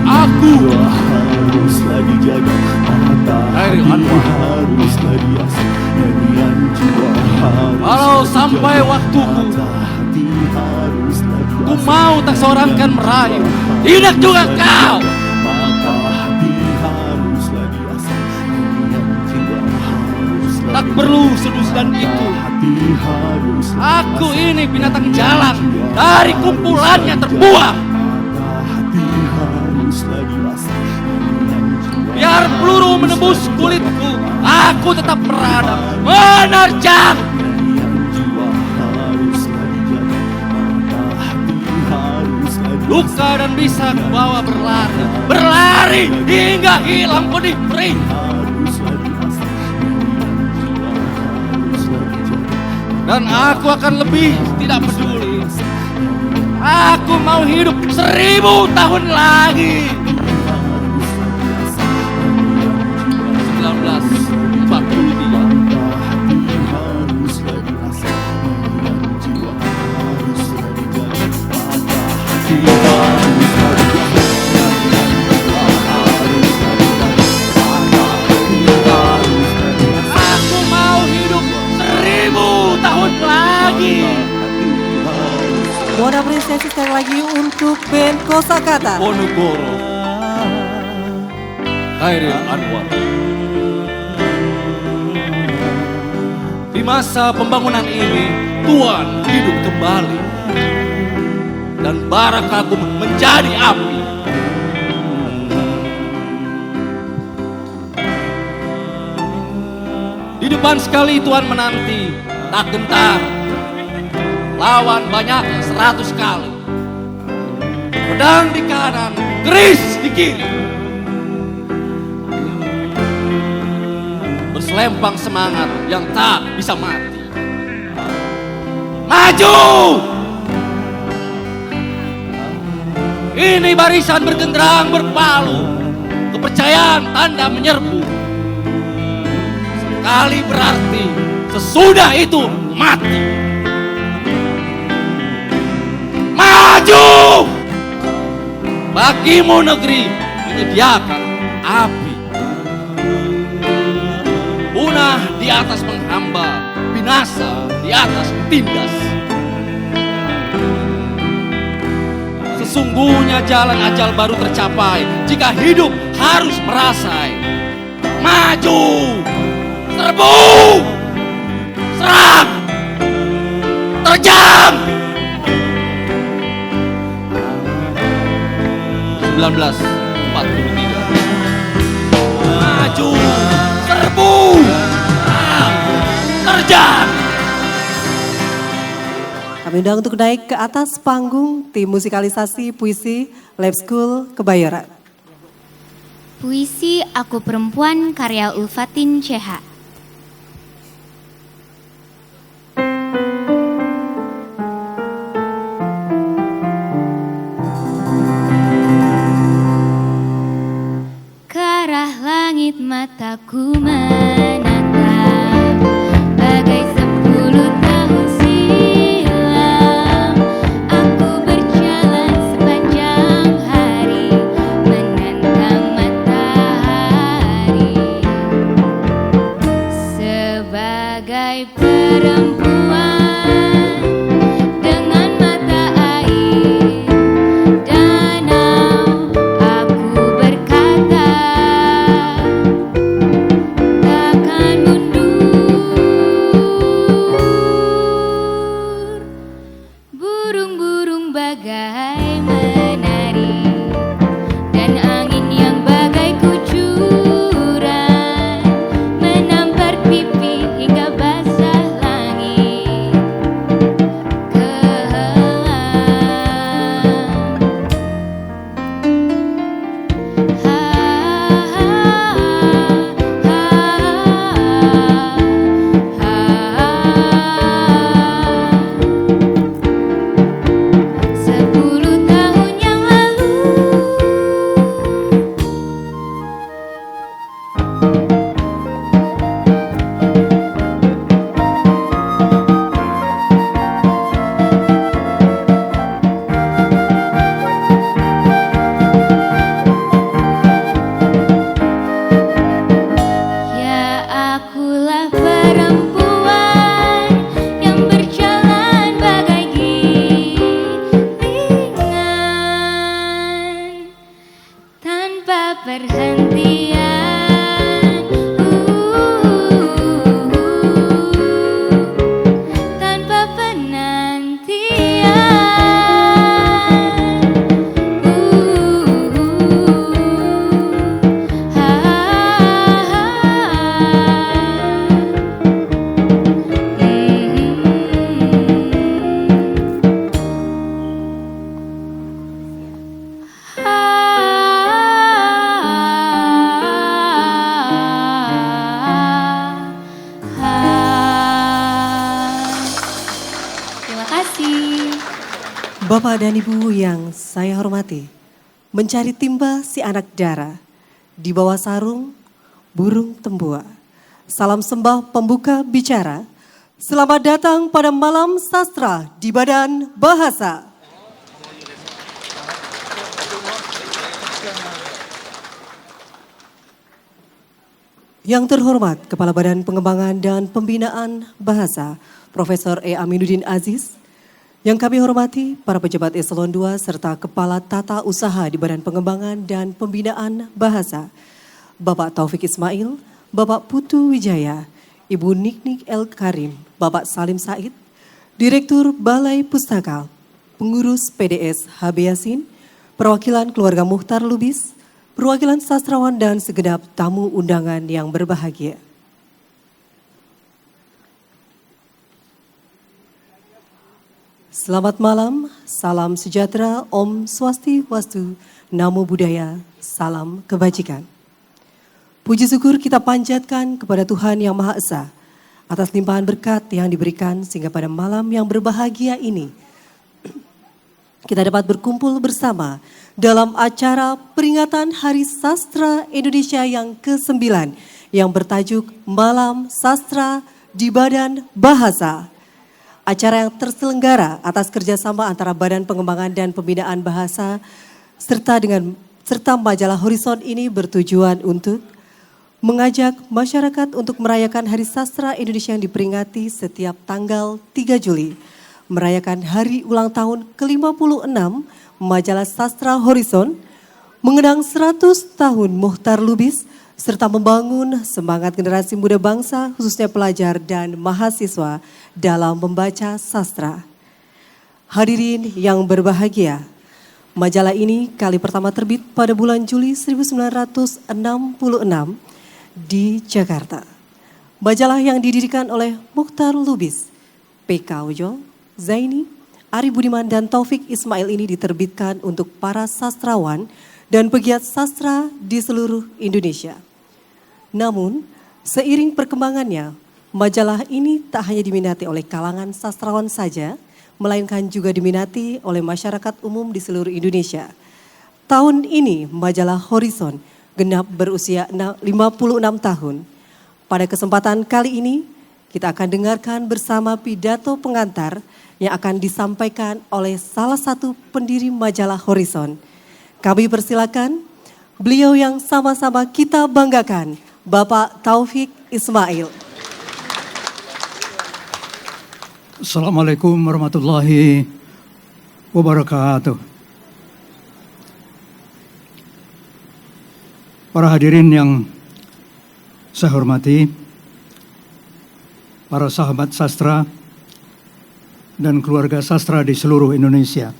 Aku haruslah dijaga, Khairil Anwar. haruslah diasah, nyanyian jiwa Kalau sampai waktuku, ku mau tak seorang kan merayu, tidak juga kau. maka hati haruslah diasah, nyanyian jiwa haruslah Tak perlu sedusan itu. hati haruslah Aku ini binatang jalan, dari kumpulannya terbuang. hati haruslah diasah, nyanyian jiwa Biar peluru menembus kulitku, aku tetap beradab, menerjang. jiwa haruslah dijaga, maka hati haruslah Luka dan bisa kubawa berlari, berlari hingga hilang pedih perih. haruslah diasah, nyanyian jiwa haruslah dijaga. Dan aku akan lebih tidak peduli. Aku mau hidup 1000 tahun lagi. 1943. Aku mau hidup 1000 tahun lagi. Mohon apresiasi sekali lagi untuk band Kosakata. Ponorogo, Khairil Anwar. Di masa pembangunan ini, Tuhan hidup kembali. Dan bara kagum menjadi api. Di depan sekali Tuhan menanti, tak gentar. Lawan banyak 100 kali. Pedang di kanan, keris di kiri. Berselempang semangat yang tak bisa mati. Maju! Ini barisan bergenderang berpalu. Kepercayaan tanda menyerbu. Sekali berarti, sesudah itu mati. Maju! Bagimu negeri menyediakan api. Punah di atas menghamba, binasa di atas tindas. Sesungguhnya jalan ajal baru tercapai jika hidup harus merasai. Maju! Serbu! Serang! Terjang! 1943. Maju! Serbu! Serang! Terjang! Kami undang untuk naik ke atas panggung tim musikalisasi puisi Lab School Kebayoran. Puisi Aku Perempuan karya Ulfatin CH. Ke arah langit mataku menatap bagai 10 tahun silam. Aku berjalan sepanjang hari menantang matahari. Sebagai perempuan dengan mata air danau, aku berkata perhentian, tanpa penantian, Terima kasih. Bapak dan Ibu yang saya hormati, mencari timba si anak dara, di bawah sarung burung tembua. Salam sembah pembuka bicara, selamat datang pada Malam Sastra di Badan Bahasa. Yang terhormat Kepala Badan Pengembangan dan Pembinaan Bahasa, Profesor E. Aminuddin Aziz. Yang kami hormati para pejabat eselon 2 serta Kepala Tata Usaha di Badan Pengembangan dan Pembinaan Bahasa, Bapak Taufik Ismail, Bapak Putu Wijaya, Ibu Niknik El Karim, Bapak Salim Said, Direktur Balai Pustaka, Pengurus PDS HB Yasin, Perwakilan Keluarga Mukhtar Lubis, perwakilan sastrawan dan segenap tamu undangan yang berbahagia. Selamat malam, salam sejahtera, Om Swastiwastu, Namo Buddhaya, salam kebajikan. Puji syukur kita panjatkan kepada Tuhan Yang Maha Esa atas limpahan berkat yang diberikan sehingga pada malam yang berbahagia ini kita dapat berkumpul bersama dalam acara peringatan Hari Sastra Indonesia yang ke-9 yang bertajuk Malam Sastra di Badan Bahasa. Acara yang terselenggara atas kerjasama antara Badan Pengembangan dan Pembinaan Bahasa serta majalah Horizon ini bertujuan untuk mengajak masyarakat untuk merayakan Hari Sastra Indonesia yang diperingati setiap tanggal 3 Juli. Merayakan hari ulang tahun ke-56 majalah Sastra Horizon, mengenang 100 tahun Mukhtar Lubis, serta membangun semangat generasi muda bangsa khususnya pelajar dan mahasiswa dalam membaca sastra. Hadirin yang berbahagia, majalah ini kali pertama terbit pada bulan Juli 1966 di Jakarta. Majalah yang didirikan oleh Mukhtar Lubis, PK Ujol, Zaini, Ari Budiman dan Taufik Ismail ini diterbitkan untuk para sastrawan dan pegiat sastra di seluruh Indonesia. Namun, seiring perkembangannya, majalah ini tak hanya diminati oleh kalangan sastrawan saja, melainkan juga diminati oleh masyarakat umum di seluruh Indonesia. Tahun ini, majalah Horizon genap berusia 56 tahun. Pada kesempatan kali ini, kita akan dengarkan bersama pidato pengantar yang akan disampaikan oleh salah satu pendiri majalah Horizon. Kami persilakan beliau yang sama-sama kita banggakan, Bapak Taufik Ismail. Assalamualaikum warahmatullahi wabarakatuh. Para hadirin yang saya hormati, para sahabat sastra dan keluarga sastra di seluruh Indonesia.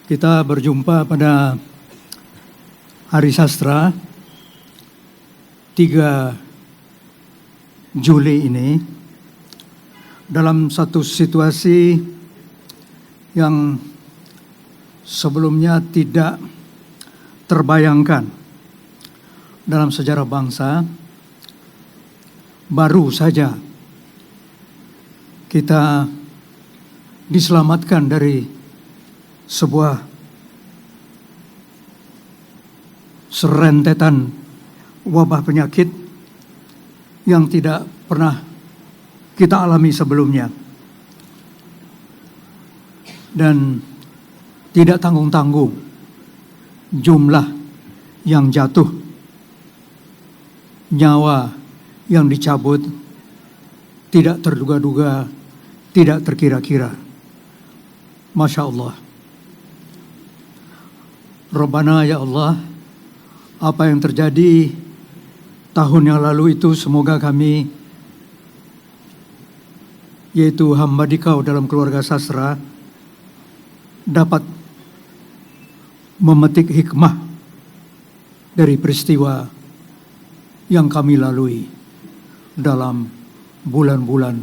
Kita berjumpa pada Hari Sastra 3 Juli ini dalam satu situasi yang sebelumnya tidak terbayangkan dalam sejarah bangsa. Baru saja kita diselamatkan dari sebuah serentetan wabah penyakit yang tidak pernah kita alami sebelumnya. Dan tidak tanggung-tanggung jumlah yang jatuh, nyawa yang dicabut, tidak terduga-duga, tidak terkira-kira. Masya Allah. Rabbana ya Allah, apa yang terjadi tahun yang lalu itu semoga kami, yaitu hamba Dikau dalam keluarga sastra, dapat memetik hikmah dari peristiwa yang kami lalui dalam bulan-bulan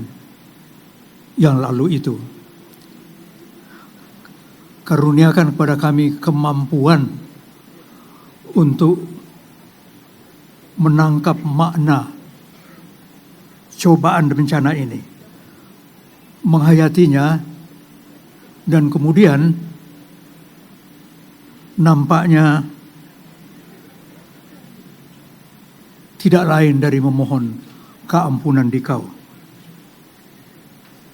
yang lalu itu. Karuniakan kepada kami kemampuan untuk menangkap makna cobaan dan bencana ini, menghayatinya, dan kemudian nampaknya tidak lain dari memohon keampunan Dikau.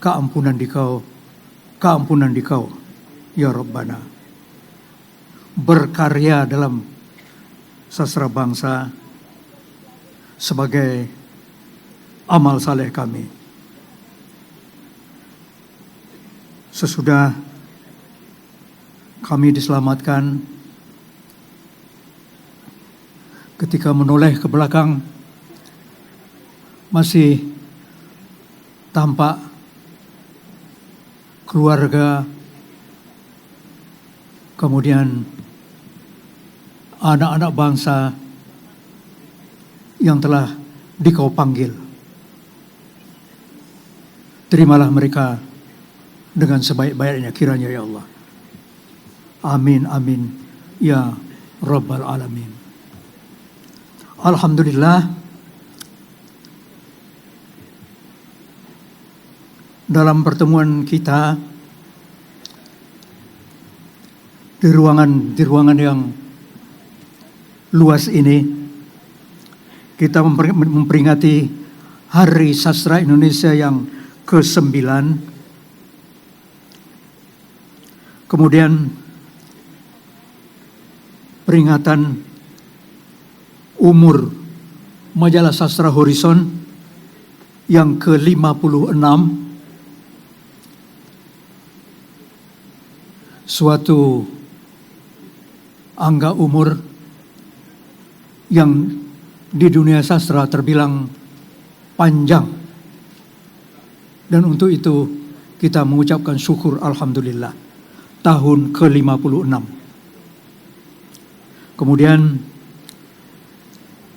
Keampunan Dikau, keampunan Dikau, ya Rabbana. Berkarya dalam sastra bangsa sebagai amal saleh kami. Sesudah kami diselamatkan, ketika menoleh ke belakang masih tampak keluarga, kemudian anak-anak bangsa yang telah Dikau panggil. Terimalah mereka dengan sebaik-baiknya kiranya ya Allah. Amin, amin, ya Rabbal Alamin. Alhamdulillah, dalam pertemuan kita di ruangan yang luas ini, kita memperingati Hari Sastra Indonesia yang ke-9. Kemudian peringatan umur Majalah Sastra Horizon yang ke-56. Suatu angka umur yang di dunia sastra terbilang panjang. Dan untuk itu kita mengucapkan syukur alhamdulillah. Tahun ke-56. Kemudian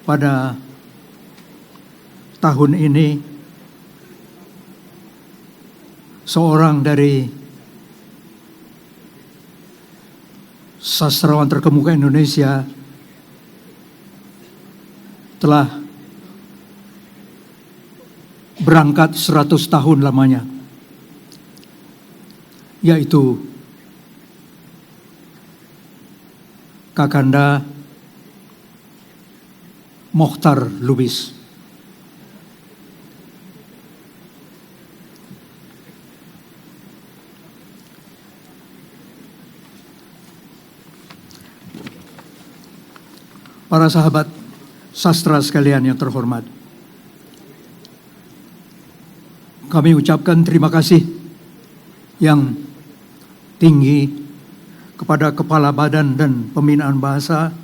pada tahun ini seorang dari sastrawan terkemuka Indonesia telah berangkat 100 tahun lamanya, yaitu Kakanda Mokhtar Lubis. Para sahabat sastra sekalian yang terhormat, kami ucapkan terima kasih yang tinggi kepada Kepala Badan dan Pembinaan Bahasa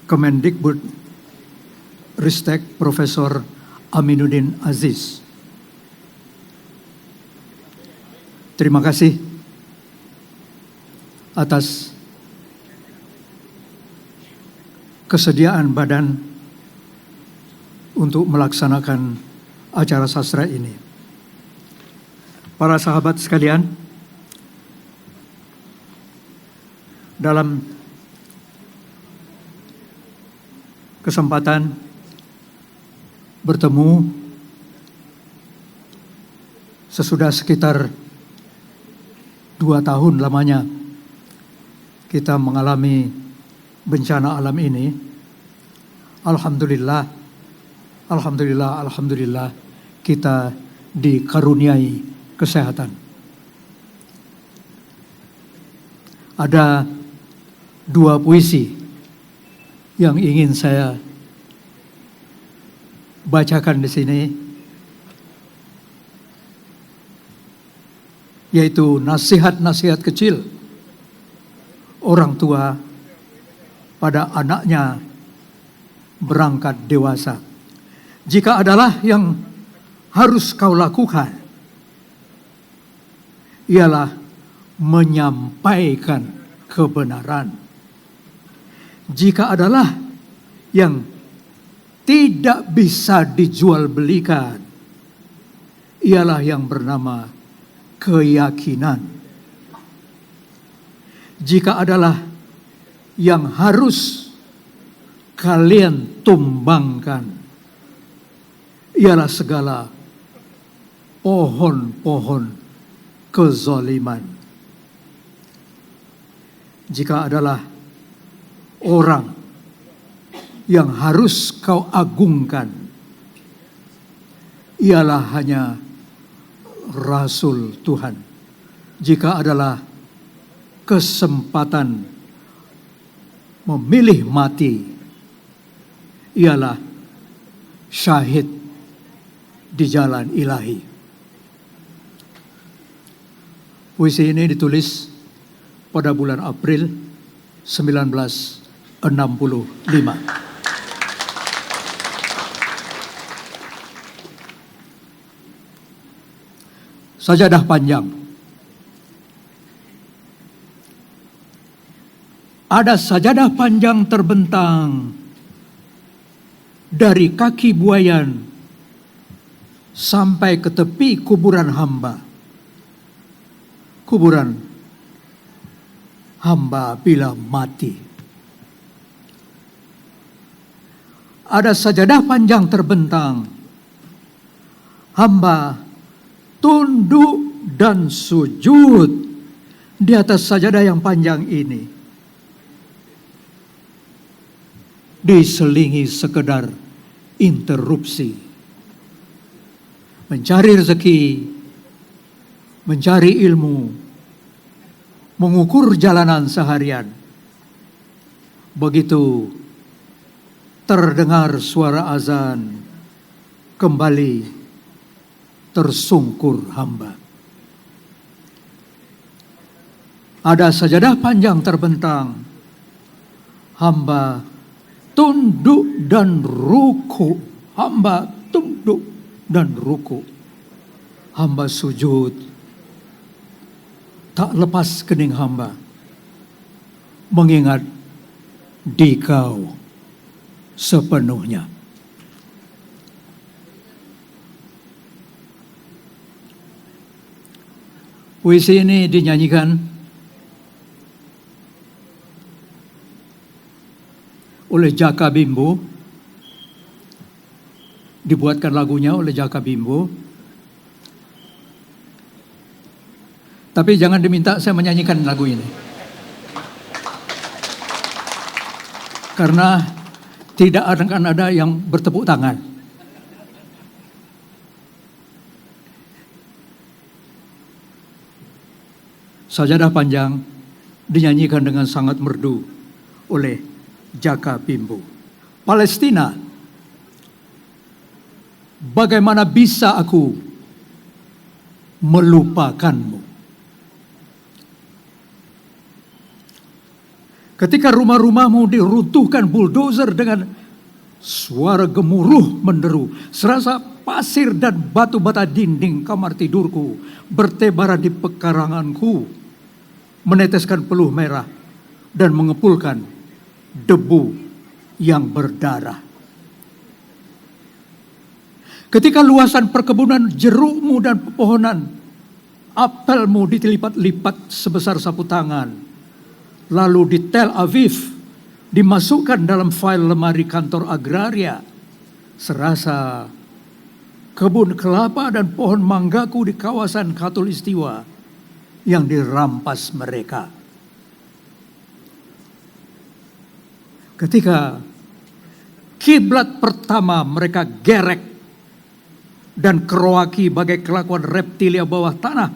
Kemendikbud Ristek Profesor Aminuddin Aziz. Terima kasih atas kesediaan badan untuk melaksanakan acara sastra ini. Para sahabat sekalian, dalam kesempatan bertemu sesudah sekitar 2 tahun lamanya kita mengalami bencana alam ini, alhamdulillah kita dikaruniai kesehatan. Ada 2 puisi yang ingin saya bacakan di sini. yaitu nasihat-nasihat kecil orang tua pada anaknya berangkat dewasa. Jika adalah yang harus kau lakukan, ialah menyampaikan kebenaran. Jika adalah yang tidak bisa dijual belikan, ialah yang bernama keyakinan. Jika adalah yang harus kalian tumbangkan, ialah segala pohon-pohon kezaliman. Jika adalah orang yang harus kau agungkan, ialah hanya Rasul Tuhan. Jika adalah kesempatan memilih mati, ialah syahid di jalan ilahi. Puisi ini ditulis pada bulan April 1965. Sajadah panjang. Ada sajadah panjang terbentang dari kaki buayan sampai ke tepi kuburan hamba. Kuburan hamba bila mati. Ada sajadah panjang terbentang. Hamba tunduk dan sujud di atas sajadah yang panjang ini. Diselingi sekedar interupsi. Mencari rezeki, mencari ilmu, mengukur jalanan seharian. Begitu terdengar suara azan, kembali tersungkur hamba. Ada sajadah panjang terbentang. Hamba tunduk dan ruku. Hamba tunduk dan ruku. Hamba sujud. Tak lepas kening hamba. Mengingat dikau sepenuhnya. Puisi ini dinyanyikan oleh Jaka Bimbo, dibuatkan lagunya oleh Jaka Bimbo. Tapi jangan diminta saya menyanyikan lagu ini, karena tidak akan ada yang bertepuk tangan. Sajadah panjang dinyanyikan dengan sangat merdu oleh Jaka Bimbo. Palestina, bagaimana bisa aku melupakanmu? Ketika rumah-rumahmu diruntuhkan bulldozer dengan suara gemuruh menderu, serasa pasir dan batu bata dinding kamar tidurku bertebaran di pekaranganku, meneteskan peluh merah dan mengepulkan debu yang berdarah. Ketika luasan perkebunan jerukmu dan pepohonan apelmu ditelipat-lipat sebesar sapu tangan, lalu di Tel Aviv dimasukkan dalam file lemari kantor agraria, serasa kebun kelapa dan pohon manggaku di kawasan Khatulistiwa yang dirampas mereka. Ketika kiblat pertama mereka gerek dan keroaki bagai kelakuan reptilia bawah tanah,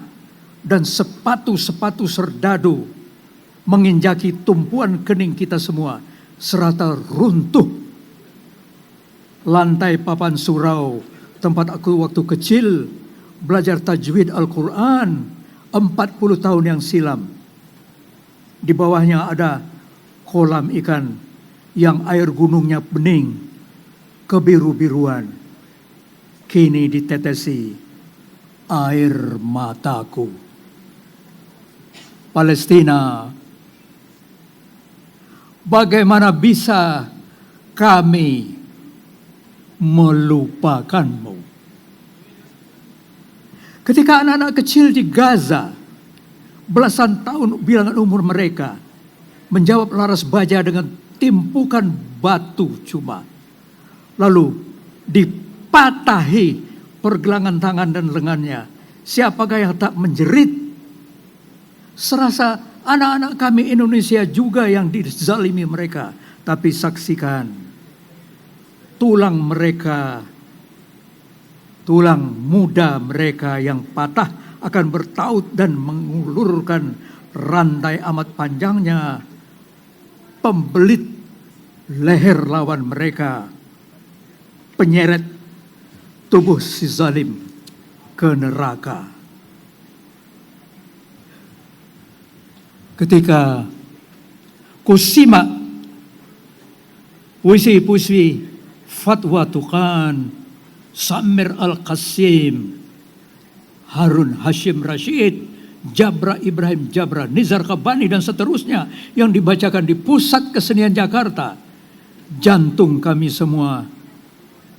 dan sepatu-sepatu serdadu menginjaki tumpuan kening kita semua serata runtuh. Lantai papan surau tempat aku waktu kecil belajar tajwid Al-Quran, 40 tahun yang silam. Di bawahnya ada kolam ikan yang air gunungnya bening, kebiru-biruan. Kini ditetesi air mataku. Palestina, bagaimana bisa kami melupakanmu? Ketika anak-anak kecil di Gaza, belasan tahun bilangan umur mereka, menjawab laras baja dengan timpukan batu cuma. Lalu dipatahi pergelangan tangan dan lengannya. Siapakah yang tak menjerit? Serasa anak-anak kami Indonesia juga yang dizalimi mereka. Tapi saksikan, tulang mereka, tulang muda mereka yang patah akan bertaut dan mengulurkan rantai amat panjangnya, pembelit leher lawan mereka, penyeret tubuh si zalim ke neraka. Ketika kusimak puisi-puisi fatwa Tuhan Samir Al-Qasim, Harun Hashim Rashid, Jabra Ibrahim Jabra, Nizar Kabani dan seterusnya yang dibacakan di Pusat Kesenian Jakarta, jantung kami semua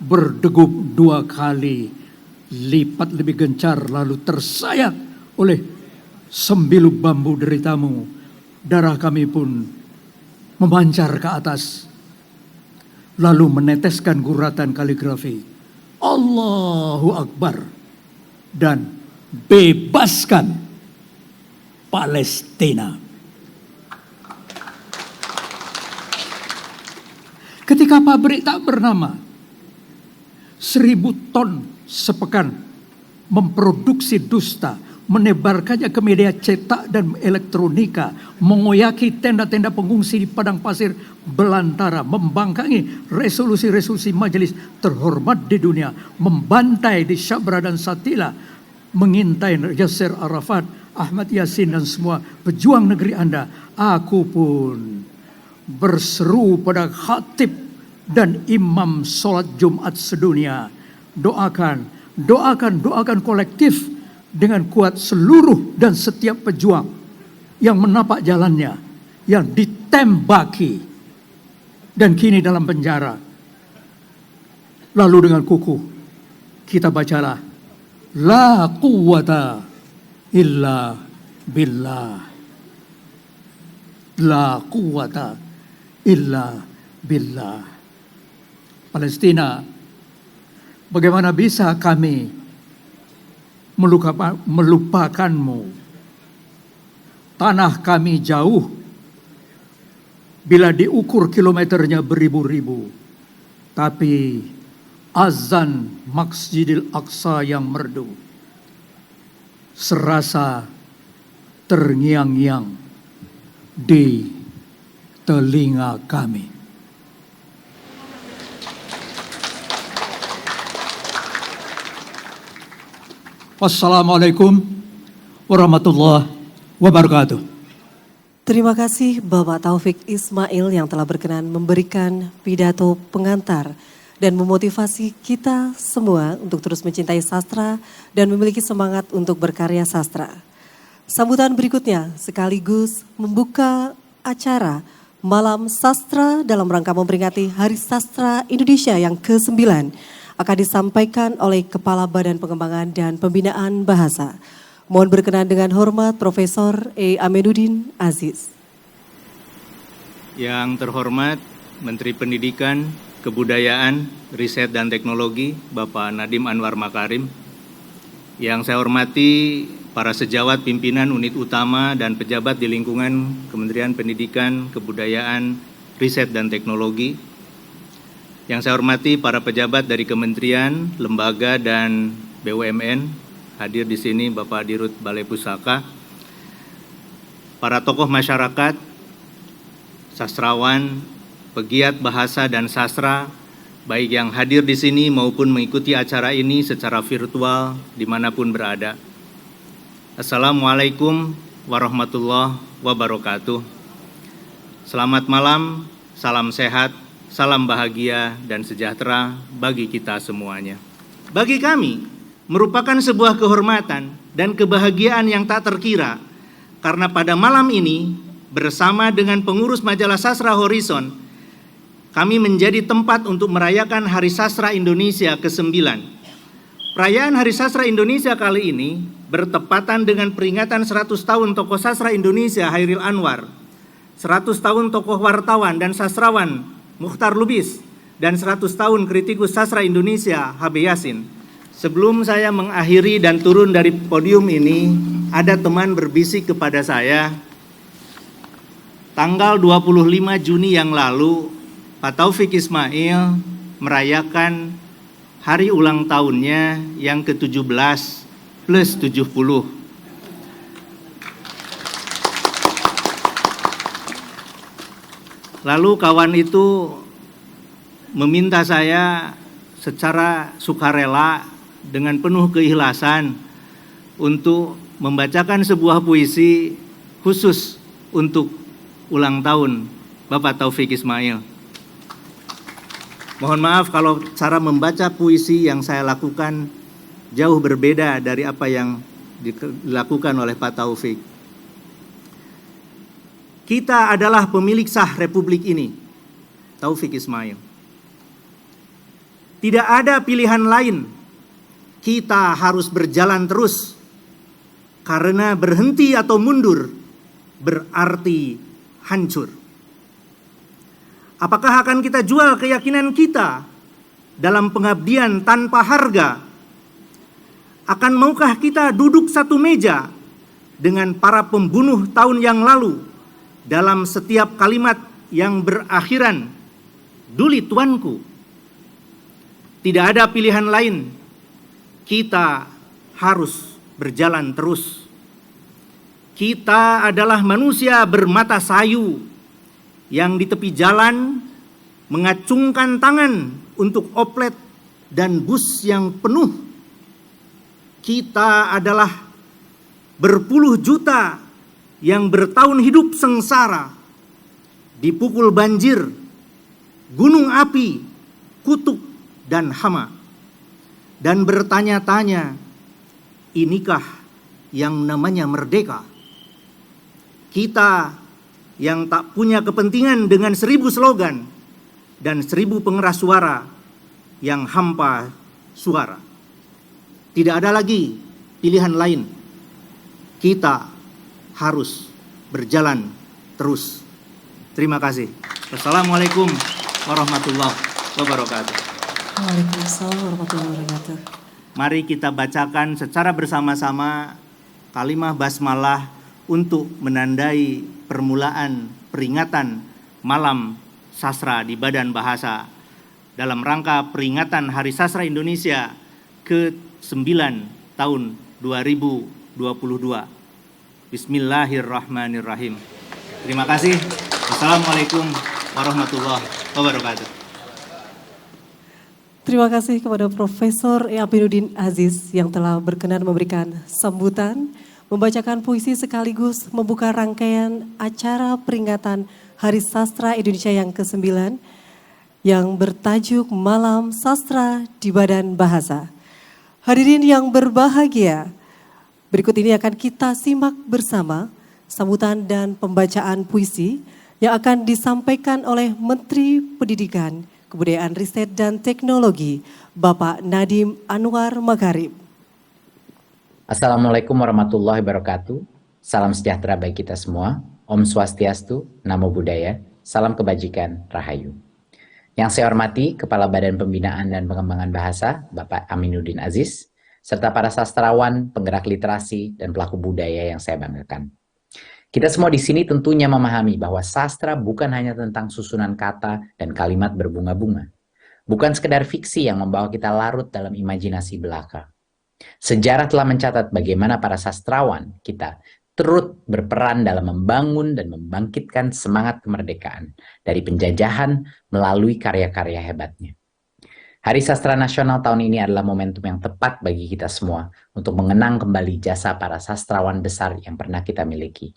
berdegup 2 kali lipat lebih gencar, lalu tersayat oleh sembilu bambu deritamu. Darah kami pun memancar ke atas, lalu meneteskan guratan kaligrafi Allahu Akbar dan bebaskan Palestina. Ketika pabrik tak bernama 1000 ton sepekan memproduksi dusta, menebarkannya ke media cetak dan elektronika, mengoyaki tenda-tenda pengungsi di padang pasir belantara, membangkangi resolusi-resolusi majelis terhormat di dunia, membantai di Syabra dan Satila, mengintai Yasser Arafat, Ahmad Yasin dan semua pejuang negeri Anda. Aku pun berseru pada khatib dan imam sholat Jumat sedunia. Doakan kolektif dengan kuat seluruh dan setiap pejuang yang menapak jalannya, yang ditembaki dan kini dalam penjara. Lalu dengan kukuh kita bacalah la quwwata illa billah. La quwwata illa billah. Palestina, bagaimana bisa kami melupakanmu? Tanah kami jauh, bila diukur kilometernya beribu-ribu. Tapi azan Masjidil Aqsa yang merdu serasa terngiang-ngiang di telinga kami. Wassalamualaikum warahmatullahi wabarakatuh. Terima kasih Bapak Taufik Ismail yang telah berkenan memberikan pidato pengantar dan memotivasi kita semua untuk terus mencintai sastra dan memiliki semangat untuk berkarya sastra. Sambutan berikutnya sekaligus membuka acara Malam Sastra dalam rangka memperingati Hari Sastra Indonesia yang ke-9 akan disampaikan oleh Kepala Badan Pengembangan dan Pembinaan Bahasa. Mohon berkenan dengan hormat Profesor E. Amenuddin Aziz. Yang terhormat Menteri Pendidikan, Kebudayaan, Riset dan Teknologi, Bapak Nadiem Anwar Makarim. Yang saya hormati para sejawat pimpinan unit utama dan pejabat di lingkungan Kementerian Pendidikan, Kebudayaan, Riset dan Teknologi. Yang saya hormati para pejabat dari kementerian, lembaga dan BUMN, hadir di sini Bapak Dirut Balai Pusaka, para tokoh masyarakat, sastrawan, pegiat bahasa dan sastra, baik yang hadir di sini maupun mengikuti acara ini secara virtual dimanapun berada. Assalamualaikum warahmatullahi wabarakatuh. Selamat malam, salam sehat, salam bahagia dan sejahtera bagi kita semuanya. Bagi kami, merupakan sebuah kehormatan dan kebahagiaan yang tak terkira karena pada malam ini bersama dengan pengurus majalah Sastra Horizon, kami menjadi tempat untuk merayakan Hari Sastra Indonesia ke-9. Perayaan Hari Sastra Indonesia kali ini bertepatan dengan peringatan 100 tahun tokoh sastra Indonesia Hairil Anwar, 100 tahun tokoh wartawan dan sastrawan Mukhtar Lubis, dan 100 tahun kritikus sastra Indonesia H.B. Yasin. Sebelum saya mengakhiri dan turun dari podium ini, ada teman berbisik kepada saya, tanggal 25 Juni yang lalu, Pak Taufik Ismail merayakan hari ulang tahunnya yang ke-17 plus 70. Lalu kawan itu meminta saya secara sukarela dengan penuh keikhlasan untuk membacakan sebuah puisi khusus untuk ulang tahun Bapak Taufik Ismail. Mohon maaf kalau cara membaca puisi yang saya lakukan jauh berbeda dari apa yang dilakukan oleh Pak Taufik. Kita adalah pemilik sah Republik ini, Taufik Ismail. Tidak ada pilihan lain, kita harus berjalan terus, karena berhenti atau mundur berarti hancur. Apakah akan kita jual keyakinan kita dalam pengabdian tanpa harga? Akan maukah kita duduk satu meja dengan para pembunuh tahun yang lalu dalam setiap kalimat yang berakhiran, "Duli tuanku"? Tidak ada pilihan lain, kita harus berjalan terus. Kita adalah manusia bermata sayu yang di tepi jalan mengacungkan tangan untuk oplet dan bus yang penuh. Kita adalah berpuluh juta yang bertahun hidup sengsara, dipukul banjir, gunung api, kutuk, dan hama, dan bertanya-tanya, inikah yang namanya merdeka? Kita yang tak punya kepentingan dengan 1000 slogan dan 1000 pengeras suara yang hampa suara. Tidak ada lagi pilihan lain. Kita harus berjalan terus. Terima kasih. Wassalamualaikum warahmatullahi wabarakatuh. Waalaikumsalam warahmatullahi wabarakatuh. Mari kita bacakan secara bersama-sama kalimah basmalah untuk menandai permulaan peringatan Malam Sastra di Badan Bahasa dalam rangka peringatan Hari Sastra Indonesia ke-9 tahun 2022. Bismillahirrahmanirrahim. Terima kasih. Wassalamualaikum warahmatullahi wabarakatuh. Terima kasih kepada Profesor Aminuddin Aziz yang telah berkenan memberikan sambutan, membacakan puisi sekaligus membuka rangkaian acara peringatan Hari Sastra Indonesia yang ke-9 yang bertajuk Malam Sastra di Badan Bahasa. Hadirin yang berbahagia, berikut ini akan kita simak bersama sambutan dan pembacaan puisi yang akan disampaikan oleh Menteri Pendidikan, Kebudayaan, Riset, dan Teknologi, Bapak Nadiem Anwar Makarim. Assalamualaikum warahmatullahi wabarakatuh. Salam sejahtera bagi kita semua. Om Swastiastu, Namo Buddhaya, salam kebajikan, Rahayu. Yang saya hormati Kepala Badan Pembinaan dan Pengembangan Bahasa, Bapak Aminuddin Aziz, serta para sastrawan, penggerak literasi, dan pelaku budaya yang saya banggakan. Kita semua di sini tentunya memahami bahwa sastra bukan hanya tentang susunan kata dan kalimat berbunga-bunga. Bukan sekedar fiksi yang membawa kita larut dalam imajinasi belaka. Sejarah telah mencatat bagaimana para sastrawan kita turut berperan dalam membangun dan membangkitkan semangat kemerdekaan dari penjajahan melalui karya-karya hebatnya. Hari Sastra Nasional tahun ini adalah momentum yang tepat bagi kita semua untuk mengenang kembali jasa para sastrawan besar yang pernah kita miliki.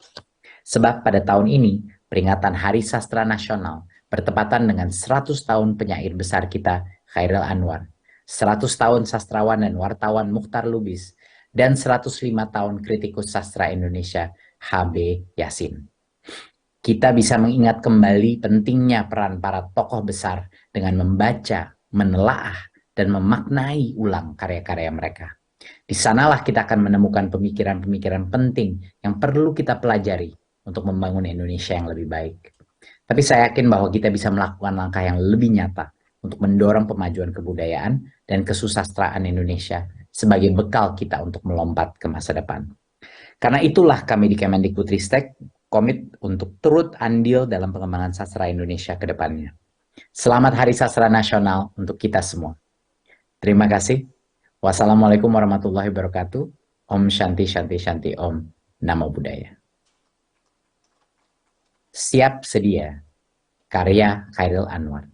Sebab pada tahun ini, peringatan Hari Sastra Nasional bertepatan dengan 100 tahun penyair besar kita, Chairil Anwar, 100 tahun sastrawan dan wartawan Muchtar Lubis, dan 105 tahun kritikus sastra Indonesia, H.B. Yasin. Kita bisa mengingat kembali pentingnya peran para tokoh besar dengan membaca, menelaah, dan memaknai ulang karya-karya mereka. Di sanalah kita akan menemukan pemikiran-pemikiran penting yang perlu kita pelajari untuk membangun Indonesia yang lebih baik. Tapi saya yakin bahwa kita bisa melakukan langkah yang lebih nyata untuk mendorong pemajuan kebudayaan dan kesusastraan Indonesia sebagai bekal kita untuk melompat ke masa depan. Karena itulah kami di Kemendikbudristek komit untuk turut andil dalam pengembangan sastra Indonesia ke depannya. Selamat Hari Sastra Nasional untuk kita semua. Terima kasih. Wassalamualaikum warahmatullahi wabarakatuh. Om Shanti Shanti Shanti Om. Namo Buddhaya. Siap sedia. Karya Chairil Anwar.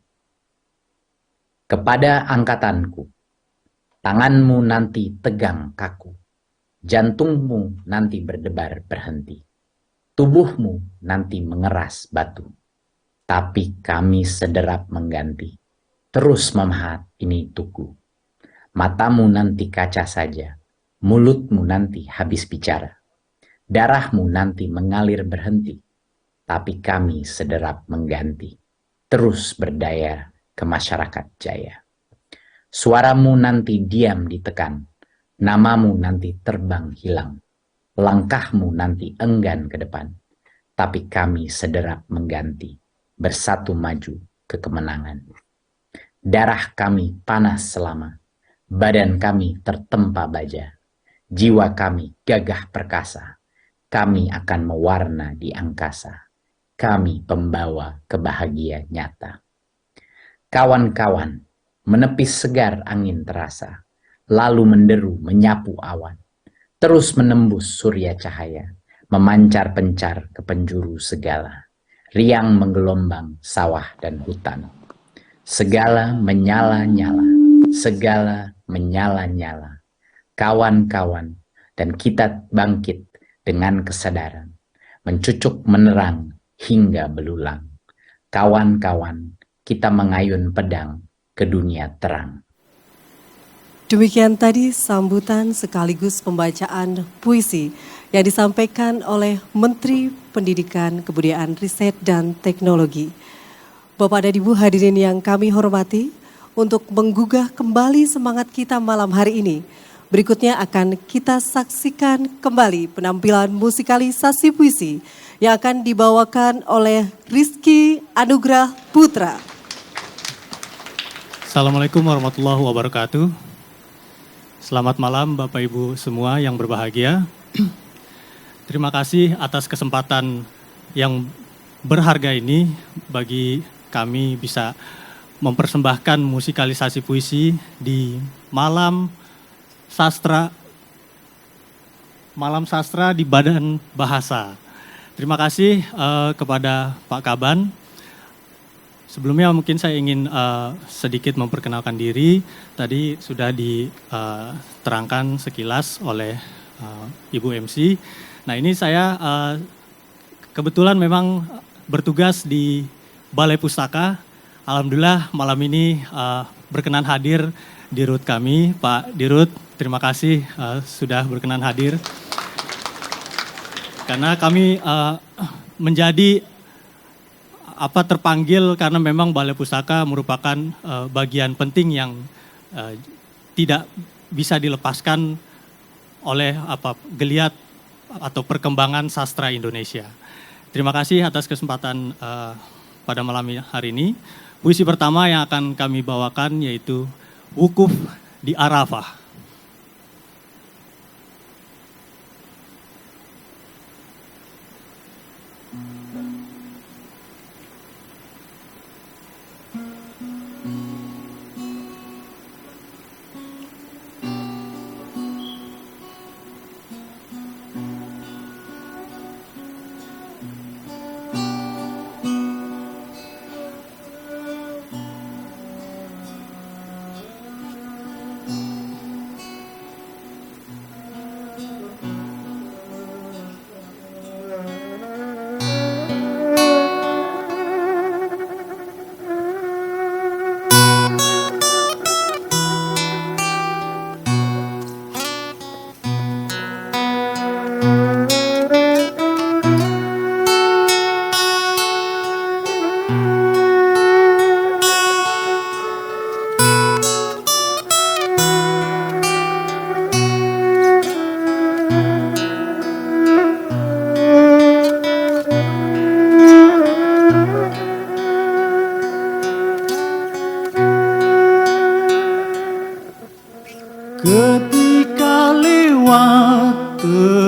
Kepada angkatanku, tanganmu nanti tegang kaku, jantungmu nanti berdebar berhenti, tubuhmu nanti mengeras batu, tapi kami sederap mengganti, terus memahat ini tugu. Matamu nanti kaca saja, mulutmu nanti habis bicara, darahmu nanti mengalir berhenti, tapi kami sederap mengganti, terus berdaya ke masyarakat jaya. Suaramu nanti diam ditekan, namamu nanti terbang hilang, langkahmu nanti enggan ke depan, tapi kami sederap mengganti, bersatu maju ke kemenangan. Darah kami panas selama, badan kami tertempa baja, jiwa kami gagah perkasa, kami akan mewarna di angkasa. Kami pembawa kebahagiaan nyata. Kawan-kawan, menepis segar angin terasa, lalu menderu menyapu awan, terus menembus surya cahaya, memancar pencar ke penjuru segala, riang menggelombang sawah dan hutan. Segala menyala-nyala, segala menyala-nyala. Kawan-kawan, dan kita bangkit dengan kesadaran, mencucuk menerang, hingga belulang. Kawan-kawan, kita mengayun pedang ke dunia terang. Demikian tadi sambutan sekaligus pembacaan puisi yang disampaikan oleh Menteri Pendidikan, Kebudayaan, Riset, dan Teknologi. Bapak dan Ibu hadirin yang kami hormati, untuk menggugah kembali semangat kita malam hari ini, berikutnya akan kita saksikan kembali penampilan musikalisasi puisi yang akan dibawakan oleh Rizky Anugrah Putra. Assalamualaikum warahmatullahi wabarakatuh. Selamat malam Bapak Ibu semua yang berbahagia. Terima kasih atas kesempatan yang berharga ini bagi kami bisa mempersembahkan musikalisasi puisi di Malam Sastra di Badan Bahasa. Terima kasih kepada Pak Kaban. Sebelumnya mungkin saya ingin sedikit memperkenalkan diri. Tadi sudah diterangkan sekilas oleh Ibu MC. Nah ini saya kebetulan memang bertugas di Balai Pustaka. Alhamdulillah malam ini berkenan hadir Dirut kami, Pak Dirut. Terima kasih sudah berkenan hadir. Karena kami menjadi terpanggil karena memang Balai Pustaka merupakan bagian penting yang tidak bisa dilepaskan oleh geliat atau perkembangan sastra Indonesia. Terima kasih atas kesempatan pada malam hari ini. Puisi pertama yang akan kami bawakan yaitu Wukuf di Arafah.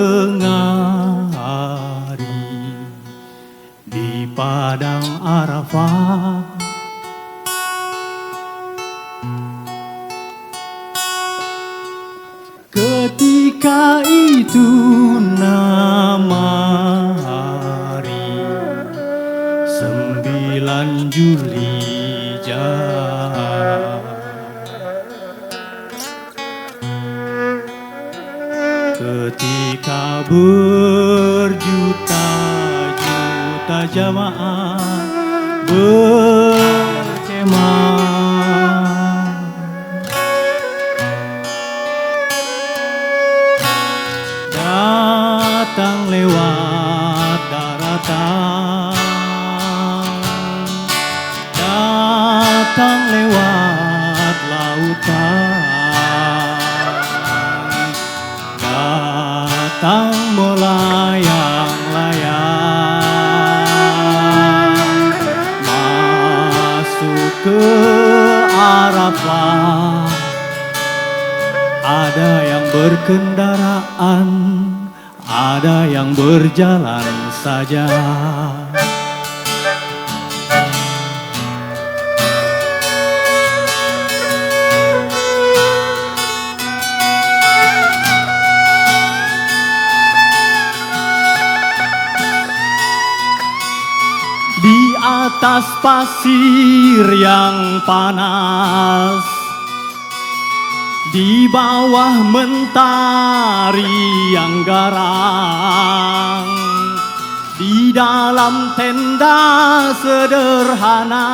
tengah hari di padang Arafah, ketika itu nama hari 9 Zulhijjah, ketika berjuta-juta jamaah berkemah, datang lewat daratan, datang lewat lautan, datang melayang-layang, masuk ke Arafah. Ada yang berkendaraan, ada yang berjalan saja. Di atas pasir yang panas, di bawah mentari yang garang, di dalam tenda sederhana,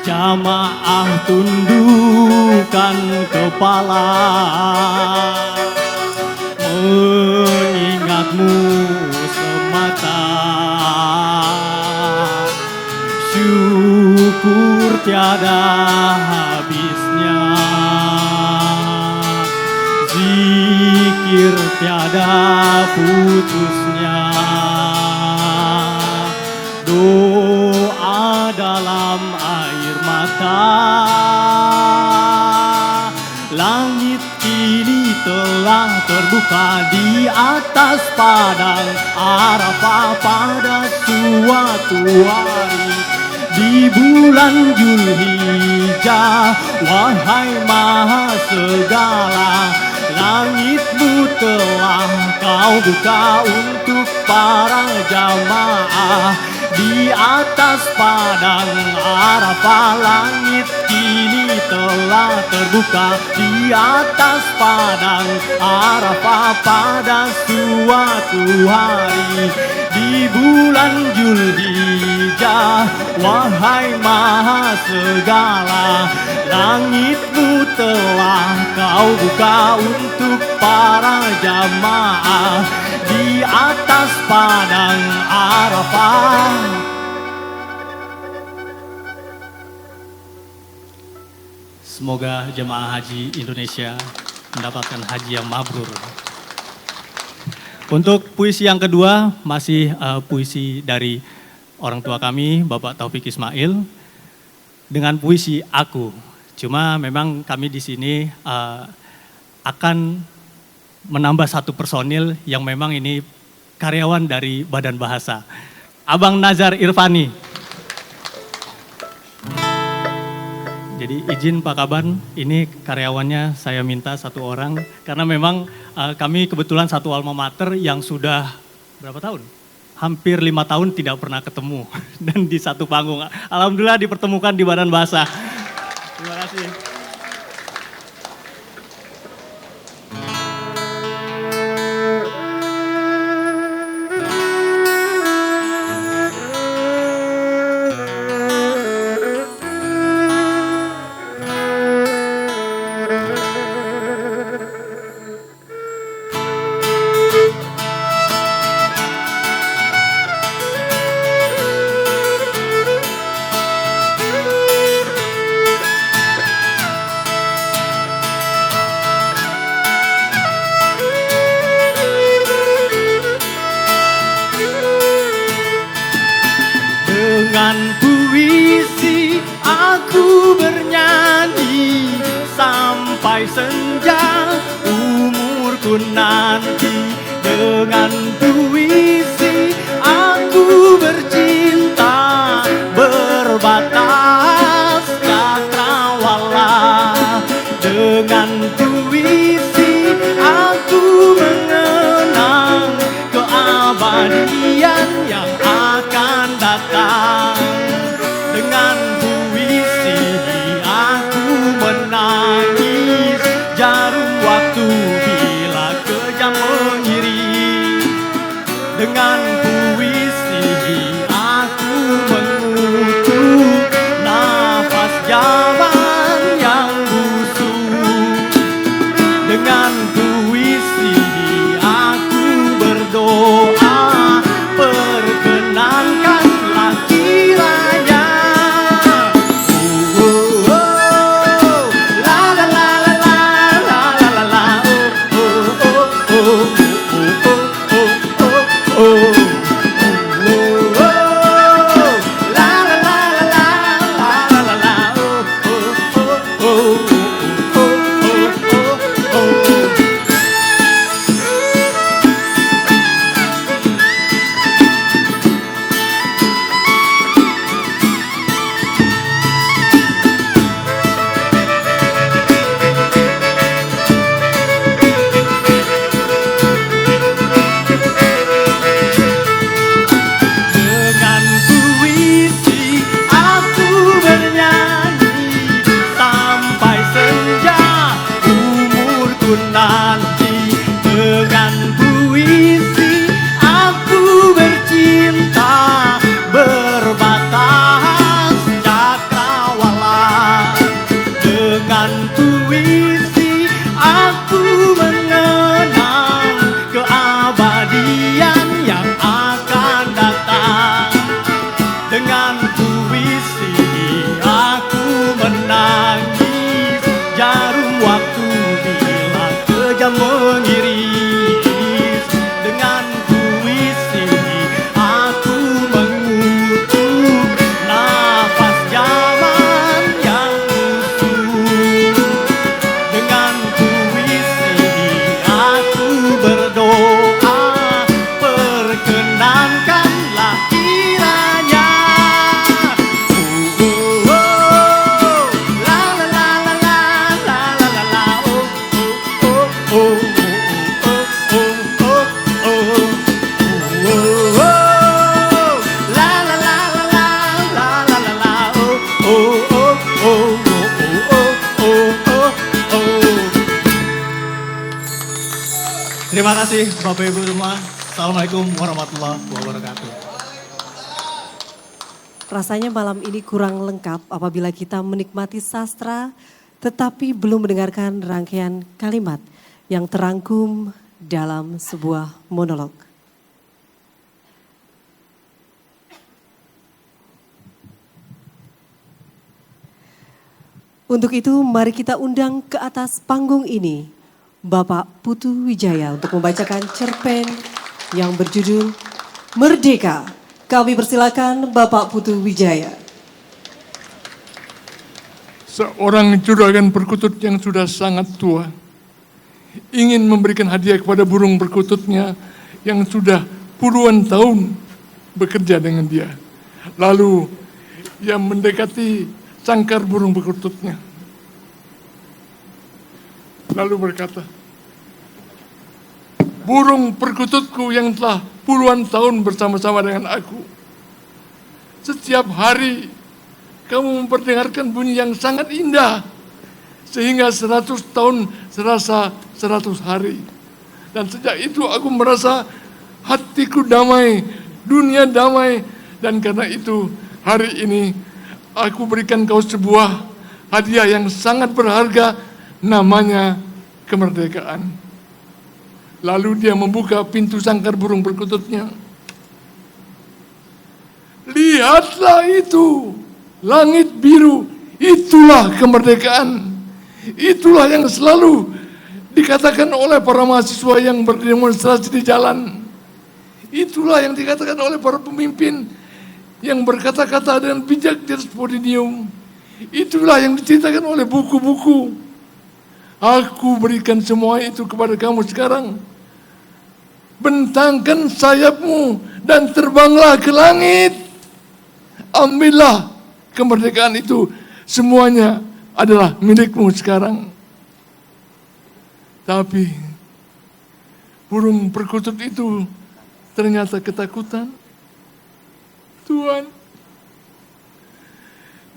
jamaah tundukkan kepala, mengingatmu semata. Syukur tiada habisnya, zikir tiada putusnya, doa dalam air mata. Langit kini telah terbuka di atas padang Arafah pada suatu hari di bulan Zulhijjah. Wahai Maha Segala, langitmu telah kau buka untuk para jamaah di atas padang Arafah. Langit kini telah terbuka di atas padang Arafah pada suatu hari di bulan Zulhijjah. Wahai Maha Segala, langitmu telah kau buka untuk para jamaah di atas padang Arafah. Semoga jemaah haji Indonesia mendapatkan haji yang mabrur. Untuk puisi yang kedua masih puisi dari orang tua kami, Bapak Taufik Ismail, dengan puisi Aku. Cuma memang kami di sini akan menambah satu personil yang memang ini karyawan dari Badan Bahasa, Abang Nazar Irfani. Jadi izin Pak Kaban, ini karyawannya saya minta satu orang, karena memang kami kebetulan satu alma mater yang sudah berapa tahun? Hampir 5 tahun tidak pernah ketemu dan di satu panggung. Alhamdulillah dipertemukan di Badan Bahasa. Terima kasih. Dengan puisi aku bernyanyi sampai senja, umurku ku nanti. Dengan puisi aku bercinta, berbatas cakrawala. Dengan puisi aku mengenang keabadian yang akan datang. Dengan puisi aku menangis jarum waktu bila kejam mengiring. Dengan puisi aku mengutuk nafas zaman yang busuk. Dengan puisi aku berdoa, perkenankanlah kiranya. La la la la la la la la la, oh oh oh oh oh oh oh. Dengan puisi aku bernyanyi sampai senja umurku nanti. Dengan puisi aku bercinta, berbatas cakrawala. Dengan puisi aku mengenang keabadian yang akan datang. Dengan puisi aku menangis jarum waktu bila kejam mengiris. Dengan puisi aku mengutuk nafas zaman yang busuk. Dengan puisi aku berdoa, perkenankanlah kiranya. Oh, oh, la la la la la la la la la, oh oh oh oh oh oh oh oh. Oh, oh, la la la la la la la la la, oh oh oh oh oh oh oh. Terima kasih Bapak Ibu semua. Assalamualaikum warahmatullahi wabarakatuh. Rasanya malam ini kurang lengkap apabila kita menikmati sastra tetapi belum mendengarkan rangkaian kalimat yang terangkum dalam sebuah monolog. Untuk itu mari kita undang ke atas panggung ini Bapak Putu Wijaya untuk membacakan cerpen yang berjudul Merdeka. Kami persilakan Bapak Putu Wijaya. Seorang juragan perkutut yang sudah sangat tua ingin memberikan hadiah kepada burung perkututnya yang sudah puluhan tahun bekerja dengan dia. Lalu ia mendekati cangkar burung perkututnya. Lalu berkata, burung perkututku yang telah puluhan tahun bersama-sama dengan aku. Setiap hari kamu memperdengarkan bunyi yang sangat indah. Sehingga 100 tahun serasa 100 hari. Dan sejak itu aku merasa hatiku damai, dunia damai. Dan karena itu hari ini aku berikan kau sebuah hadiah yang sangat berharga, namanya kemerdekaan. Lalu dia membuka pintu sangkar burung perkututnya. Lihatlah itu, langit biru, itulah kemerdekaan. Itulah yang selalu dikatakan oleh para mahasiswa yang berdemonstrasi di jalan. Itulah yang dikatakan oleh para pemimpin yang berkata-kata dengan bijak di atas podium. Itulah yang diceritakan oleh buku-buku. Aku berikan semua itu kepada kamu sekarang. Bentangkan sayapmu dan terbanglah ke langit. Ambillah kemerdekaan itu. Semuanya adalah milikmu sekarang. Tapi burung perkutut itu ternyata ketakutan. Tuhan,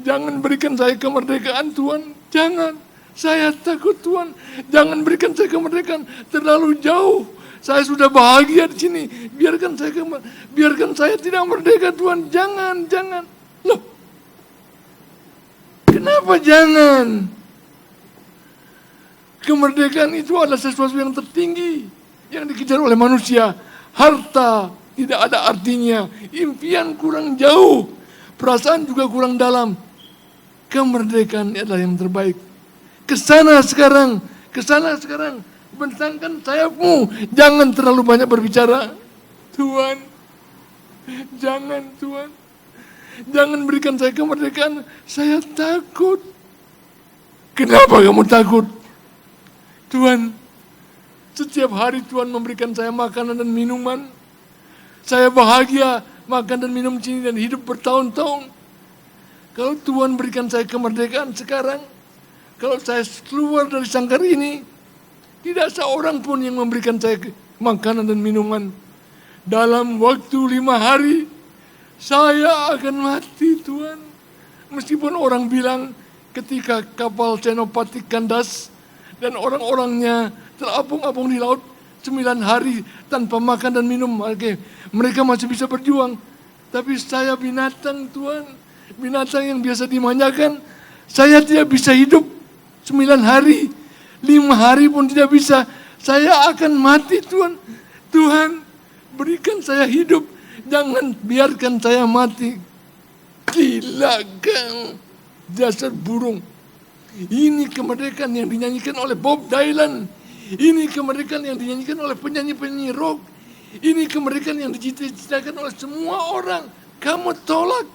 jangan berikan saya kemerdekaan, Tuhan. Jangan. Saya takut, Tuhan. Jangan berikan saya kemerdekaan. Terlalu jauh. Saya sudah bahagia di sini. Biarkan saya tidak merdeka, Tuhan. Jangan. Loh. Kenapa jangan? Kemerdekaan itu adalah sesuatu yang tertinggi yang dikejar oleh manusia. Harta tidak ada artinya. Impian kurang jauh. Perasaan juga kurang dalam. Kemerdekaan adalah yang terbaik. Kesana sekarang. Bentangkan sayapmu. Jangan terlalu banyak berbicara. Tuhan, jangan Tuhan. Jangan berikan saya kemerdekaan. Saya takut. Kenapa kamu takut? Tuhan, setiap hari Tuhan memberikan saya makanan dan minuman. Saya bahagia makan dan minum sini dan hidup bertahun-tahun. Kalau Tuhan berikan saya kemerdekaan sekarang, kalau saya keluar dari sangkar ini, tidak seorang pun yang memberikan saya makanan dan minuman. Dalam waktu 5 hari, saya akan mati, Tuhan. Meskipun orang bilang ketika kapal Senopati kandas dan orang-orangnya terapung-apung di laut 9 hari tanpa makan dan minum, mereka masih bisa berjuang. Tapi saya binatang, Tuhan. Binatang yang biasa dimanjakan. Saya tidak bisa hidup 9 hari. 5 hari pun tidak bisa. Saya akan mati, Tuhan. Tuhan, berikan saya hidup. Jangan biarkan saya mati. Gila kau, dasar burung. Ini kemerdekaan yang dinyanyikan oleh Bob Dylan. Ini kemerdekaan yang dinyanyikan oleh penyanyi-penyanyi rock. Ini kemerdekaan yang dicita-citakan oleh semua orang. Kamu tolak.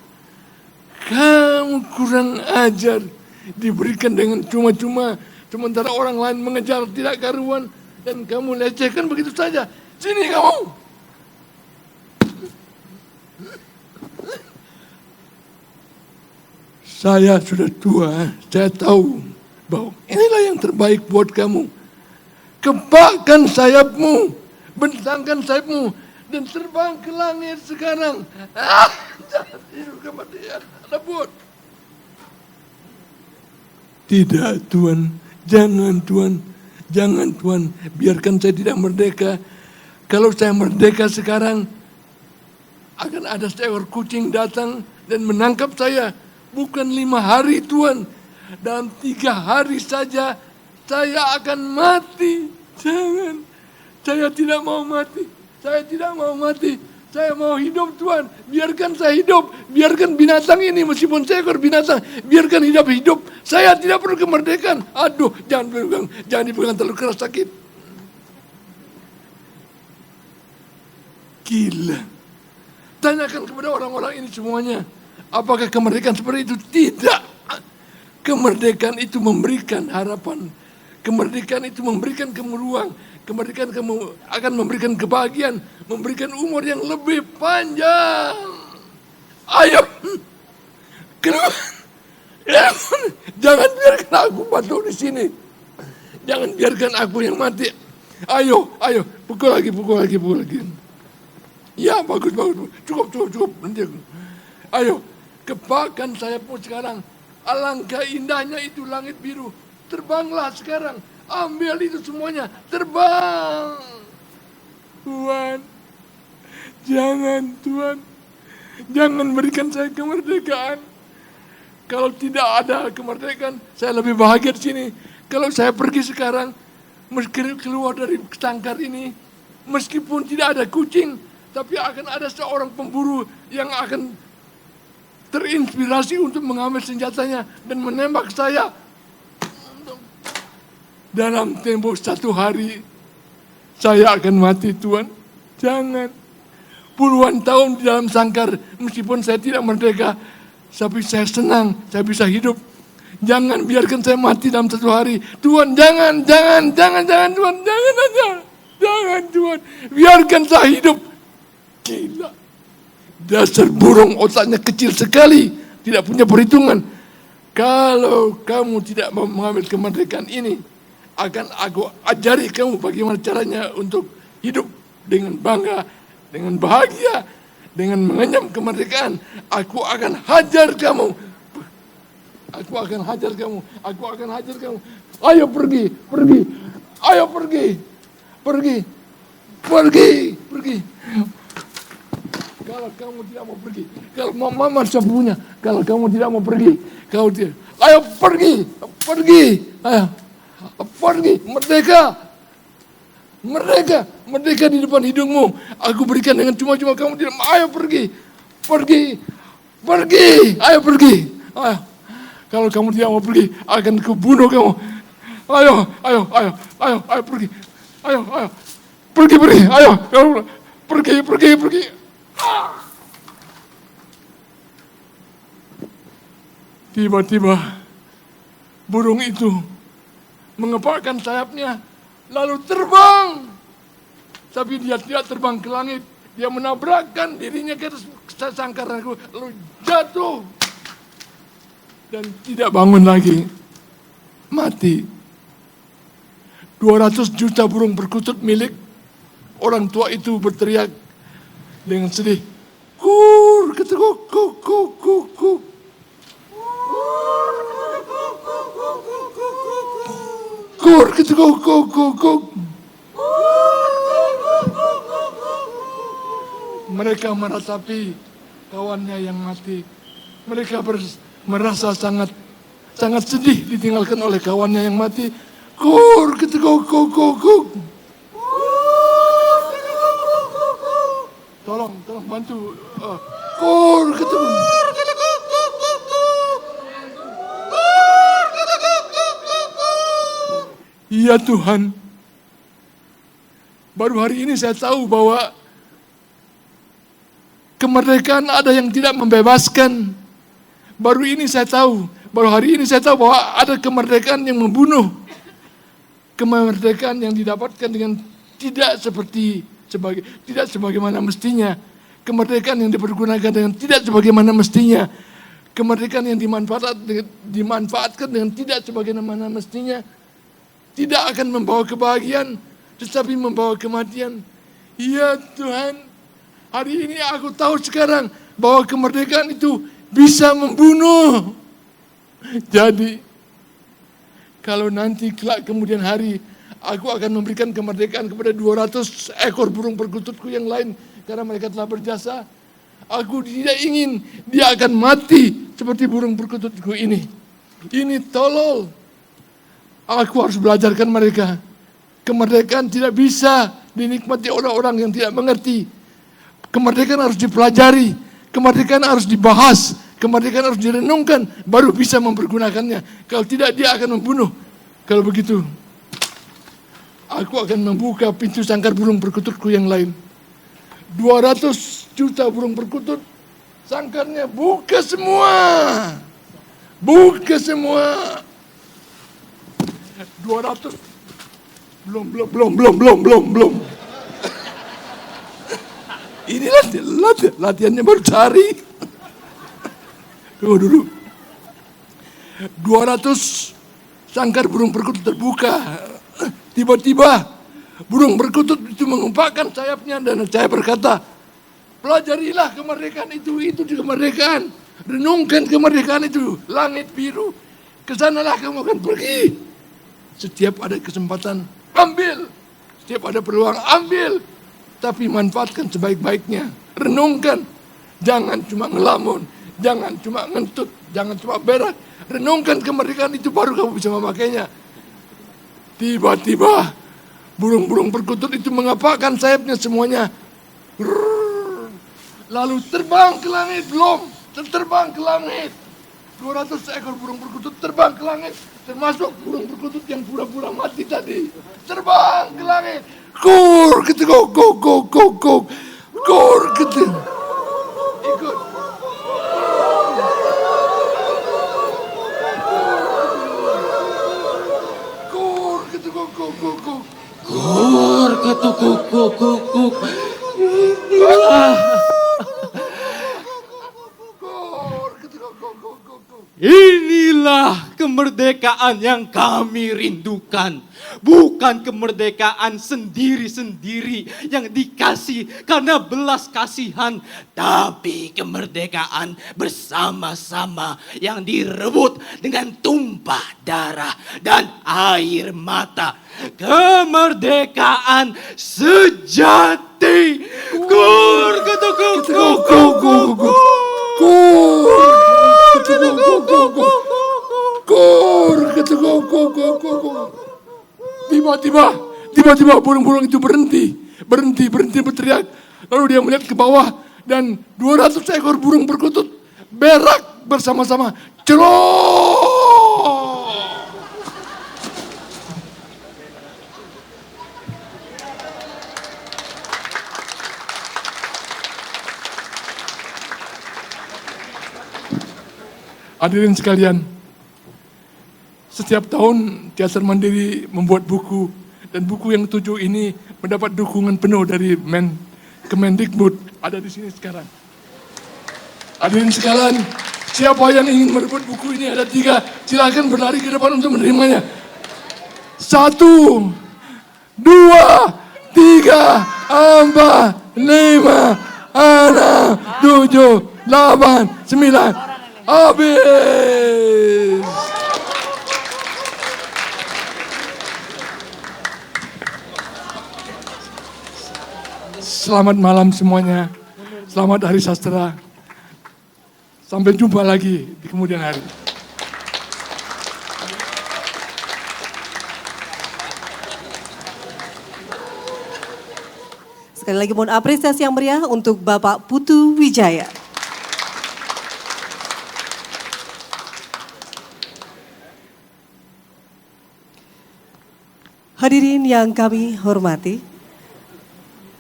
Kamu kurang ajar. Diberikan dengan cuma-cuma. Sementara orang lain mengejar tidak karuan. Dan kamu lecehkan begitu saja. Sini kamu. Saya sudah tua. Saya tahu bahwa inilah yang terbaik buat kamu. Kepakkan sayapmu. Bentangkan sayapmu. Dan terbang ke langit sekarang. Jangan tidur kematian. Lebut. Tidak, Tuhan. Jangan, Tuhan. Jangan, Tuhan. Biarkan saya tidak merdeka. Kalau saya merdeka sekarang, akan ada seekor kucing datang dan menangkap saya. Bukan 5 hari, Tuhan. Dalam 3 hari saja, saya akan mati. Jangan. Saya tidak mau mati. Saya tidak mau mati. Saya mau hidup, Tuhan. Biarkan saya hidup. Biarkan binatang ini, meskipun seekor binatang, biarkan hidup. Saya tidak perlu kemerdekaan. Aduh, jangan pegang. Jangan dipegang terlalu keras, sakit. Gila. Tanyakan kepada orang-orang ini semuanya. Apakah kemerdekaan seperti itu? Tidak. Kemerdekaan itu memberikan harapan. Kemerdekaan itu memberikan kamu ruang. Kemerdekaan kamu akan memberikan kebahagiaan. Memberikan umur yang lebih panjang. Ayo. Keluar. Jangan biarkan aku batu di sini. Jangan biarkan aku yang mati. Ayo. Pukul lagi. Ya, bagus. Cukup. Nanti aku. Ayo. Kepakkan sayapmu sekarang. Alangkah indahnya itu langit biru. Terbanglah sekarang. Ambil itu semuanya. Terbang. Tuhan. Jangan, Tuhan. Jangan berikan saya kemerdekaan. Kalau tidak ada kemerdekaan, saya lebih bahagia di sini. Kalau saya pergi sekarang, meski keluar dari sangkar ini, meskipun tidak ada kucing, tapi akan ada seorang pemburu yang akan terinspirasi untuk mengambil senjatanya dan menembak saya. Dalam tempo 1 hari, saya akan mati, Tuhan. Jangan. Puluhan tahun di dalam sangkar, meskipun saya tidak merdeka, tapi saya senang, saya bisa hidup. Jangan biarkan saya mati dalam satu hari. Tuhan, jangan Tuhan, jangan aja. Jangan Tuhan, biarkan saya hidup. Gila. Dasar burung, otaknya kecil sekali, tidak punya perhitungan. Kalau kamu tidak mau mengambil kemerdekaan ini, akan aku ajari kamu bagaimana caranya untuk hidup dengan bangga, dengan bahagia, dengan mengenyam kemerdekaan. Aku akan hajar kamu. Aku akan hajar kamu. Aku akan hajar kamu. Ayo pergi. Ayo pergi. Pergi. Kalau kamu tidak mau pergi, kalau mama sabunya, kalau kamu tidak mau pergi, ayo pergi. Ayo pergi. Merdeka di depan hidungmu. Aku berikan dengan cuma-cuma, kamu tidak. Ayo pergi. Ayo pergi. Ayo. Kalau kamu tidak mau pergi, akan kubunuh kamu. Ayo pergi. Ayo. Pergi. Ayo. Pergi. Tiba-tiba burung itu mengepakkan sayapnya lalu terbang. Tapi dia tidak terbang ke langit. Dia menabrakkan dirinya ke atas sangkaranku lalu jatuh. Dan tidak bangun lagi. Mati. 200 juta burung perkutut milik orang tua itu berteriak dengan sedih. Kur, ketekuk, kuk. Kur, ketekuk, kuk. Mereka meratapi kawannya yang mati. Mereka merasa sangat sedih ditinggalkan oleh kawannya yang mati. Kur, ketekuk, kuk. Tolong bantu. Kur, ketekuk. Ya Tuhan, baru hari ini saya tahu bahwa kemerdekaan ada yang tidak membebaskan. Baru hari ini saya tahu bahwa ada kemerdekaan yang membunuh. Kemerdekaan yang didapatkan dengan tidak sebagaimana mestinya. Kemerdekaan yang dipergunakan dengan tidak sebagaimana mestinya. Kemerdekaan yang dimanfaatkan dengan tidak sebagaimana mestinya. Tidak akan membawa kebahagiaan, tetapi membawa kematian. Ya Tuhan, hari ini aku tahu sekarang bahwa kemerdekaan itu bisa membunuh. Jadi, kalau nanti kelak kemudian hari, aku akan memberikan kemerdekaan kepada 200 ekor burung perkututku yang lain, karena mereka telah berjasa. Aku tidak ingin dia akan mati seperti burung perkututku ini. Ini tolol. Aku harus belajarkan mereka. Kemerdekaan tidak bisa dinikmati orang-orang yang tidak mengerti. Kemerdekaan harus dipelajari. Kemerdekaan harus dibahas. Kemerdekaan harus direnungkan. Baru bisa mempergunakannya. Kalau tidak, dia akan membunuh. Kalau begitu, aku akan membuka pintu sangkar burung perkututku yang lain. 200 juta burung perkutut. Sangkarnya buka semua. 200 belum. Ini latihannya baru cari. Tunggu dulu. 200 sangkar burung perkutut terbuka. Tiba-tiba burung perkutut itu mengepakkan sayapnya dan saya berkata, pelajarilah kemerdekaan itu kemerdekaan. Renungkan kemerdekaan itu, langit biru. Kesanalah kamu akan pergi. Setiap ada kesempatan, ambil. Setiap ada peluang, ambil. Tapi manfaatkan sebaik-baiknya. Renungkan. Jangan cuma ngelamun. Jangan cuma ngentut. Jangan cuma berak. Renungkan kemerdekaan itu, baru kamu bisa memakainya. Tiba-tiba burung-burung perkutut itu mengepakkan sayapnya semuanya. Lalu terbang ke langit. Terbang ke langit. 200 ekor burung perkutut terbang ke langit. Termasuk burung perkutut yang pura-pura mati tadi. Terbang ke langit. Kur, ketekuk, kuk. Kur, ketekuk. Ikut. Kur ketuk kuk kuk kuk kuk. Inilah. Inilah kemerdekaan yang kami rindukan. Bukan kemerdekaan sendiri-sendiri yang dikasih karena belas kasihan. Tapi kemerdekaan bersama-sama yang direbut dengan tumpah darah dan air mata. Kemerdekaan sejati. Kur ketuk kuk kuk kuk kuk kuk. Tiba-tiba burung-burung itu berhenti berteriak. Lalu dia melihat ke bawah dan 200 ekor burung perkutut berak bersama-sama. Cerot! Hadirin sekalian, setiap tahun Teater Mandiri membuat buku, dan buku yang 7 ini mendapat dukungan penuh dari Kemendikbud, ada di sini sekarang. Hadirin sekalian, siapa yang ingin merebut buku ini, ada 3, silakan berlari ke depan untuk menerimanya. 1, 2, 3, 4, 5, 6, 7, 8, 9. Habis. Selamat malam semuanya. Selamat Hari Sastra. Sampai jumpa lagi di kemudian hari. Sekali lagi mohon apresiasi yang meriah untuk Bapak Putu Wijaya. Hadirin yang kami hormati,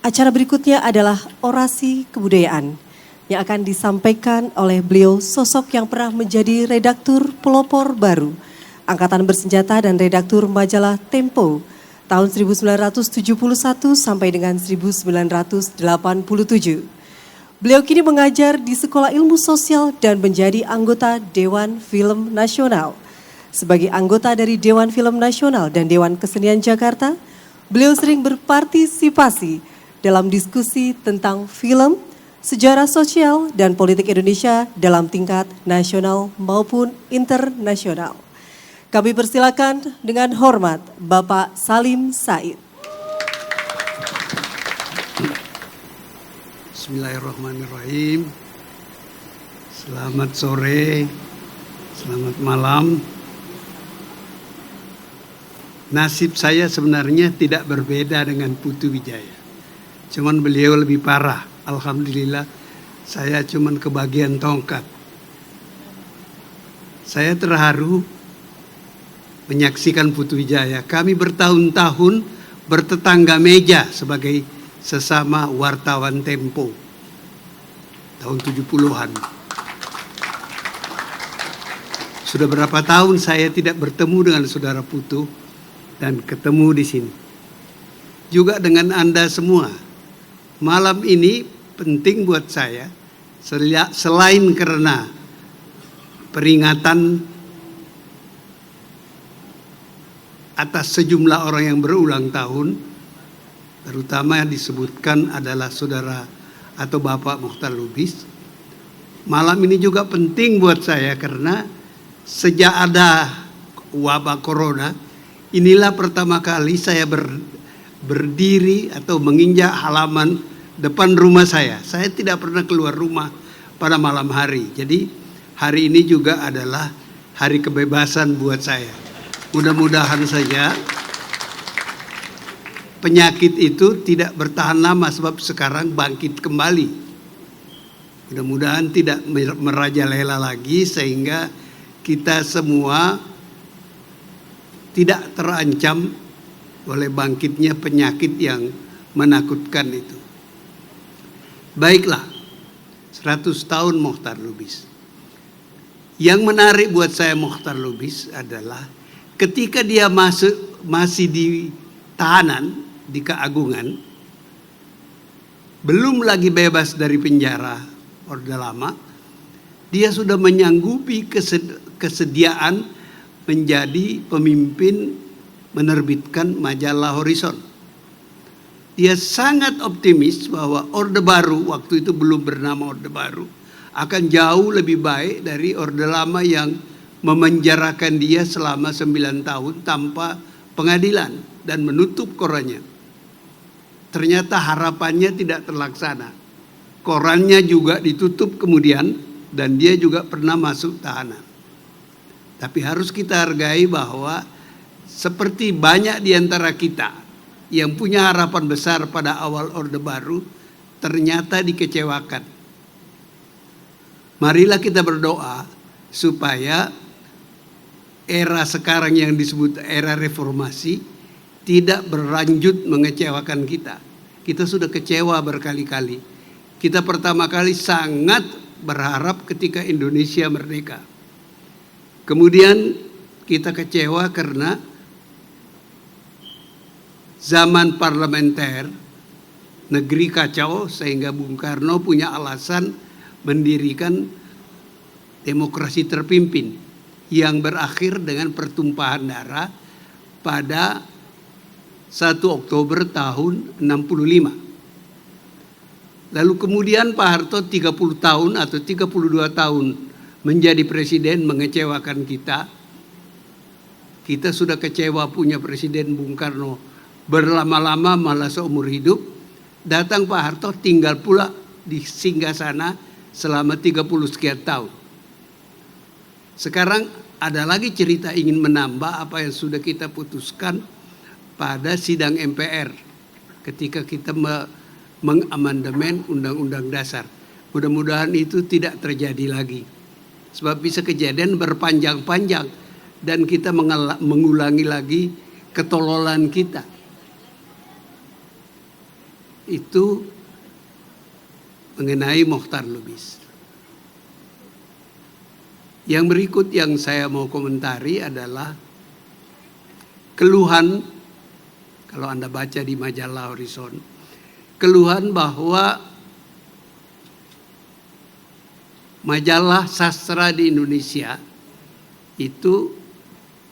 acara berikutnya adalah orasi kebudayaan yang akan disampaikan oleh beliau, sosok yang pernah menjadi redaktur pelopor baru, Angkatan Bersenjata dan redaktur majalah Tempo tahun 1971 sampai dengan 1987. Beliau kini mengajar di Sekolah Ilmu Sosial dan menjadi anggota Dewan Film Nasional. Sebagai anggota dari Dewan Film Nasional dan Dewan Kesenian Jakarta, beliau sering berpartisipasi dalam diskusi tentang film, sejarah sosial, dan politik Indonesia dalam tingkat nasional maupun internasional. Kami persilakan dengan hormat Bapak Salim Said. Bismillahirrahmanirrahim. Selamat sore, selamat malam. Nasib saya sebenarnya tidak berbeda dengan Putu Wijaya. Cuman beliau lebih parah. Alhamdulillah saya cuman kebagian tongkat. Saya terharu menyaksikan Putu Wijaya. Kami bertahun-tahun bertetangga meja sebagai sesama wartawan Tempo. Tahun 70-an. Sudah berapa tahun saya tidak bertemu dengan saudara Putu dan ketemu di sini. Juga dengan Anda semua. Malam ini penting buat saya selain karena peringatan atas sejumlah orang yang berulang tahun, terutama yang disebutkan adalah saudara atau Bapak Mokhtar Lubis. Malam ini juga penting buat saya karena sejak ada wabah corona, inilah pertama kali saya berdiri atau menginjak halaman depan rumah saya. Saya tidak pernah keluar rumah pada malam hari. Jadi hari ini juga adalah hari kebebasan buat saya. Mudah-mudahan saja penyakit itu tidak bertahan lama sebab sekarang bangkit kembali. Mudah-mudahan tidak merajalela lagi sehingga kita semua tidak terancam oleh bangkitnya penyakit yang menakutkan itu. Baiklah, 100 tahun Mokhtar Lubis. Yang menarik buat saya Mokhtar Lubis adalah ketika dia masih di tahanan, di keagungan, belum lagi bebas dari penjara Orde Lama, dia sudah menyanggupi kesediaan menjadi pemimpin menerbitkan majalah Horizon. Dia sangat optimis bahwa Orde Baru, waktu itu belum bernama Orde Baru, akan jauh lebih baik dari Orde Lama yang memenjarakan dia selama 9 tahun tanpa pengadilan dan menutup korannya. Ternyata harapannya tidak terlaksana. Korannya juga ditutup kemudian dan dia juga pernah masuk tahanan. Tapi harus kita hargai bahwa seperti banyak di antara kita yang punya harapan besar pada awal Orde Baru, ternyata dikecewakan. Marilah kita berdoa supaya era sekarang yang disebut era reformasi tidak berlanjut mengecewakan kita. Kita sudah kecewa berkali-kali. Kita pertama kali sangat berharap ketika Indonesia merdeka. Kemudian kita kecewa karena zaman parlementer, negeri kacau, sehingga Bung Karno punya alasan mendirikan demokrasi terpimpin yang berakhir dengan pertumpahan darah pada 1 Oktober tahun 65. Lalu kemudian Pak Harto 30 tahun atau 32 tahun menjadi presiden mengecewakan kita. Kita sudah kecewa punya Presiden Bung Karno berlama-lama malah seumur hidup. Datang Pak Harto tinggal pula di Singgasana selama 30 sekian tahun. Sekarang ada lagi cerita ingin menambah apa yang sudah kita putuskan pada sidang MPR ketika kita mengamandemen Undang-Undang Dasar. Mudah-mudahan itu tidak terjadi lagi. Sebab bisa kejadian berpanjang-panjang dan kita mengulangi lagi ketololan kita. Itu mengenai Mokhtar Lubis. Yang berikut yang saya mau komentari adalah keluhan, kalau Anda baca di majalah Horizon, keluhan bahwa majalah sastra di Indonesia itu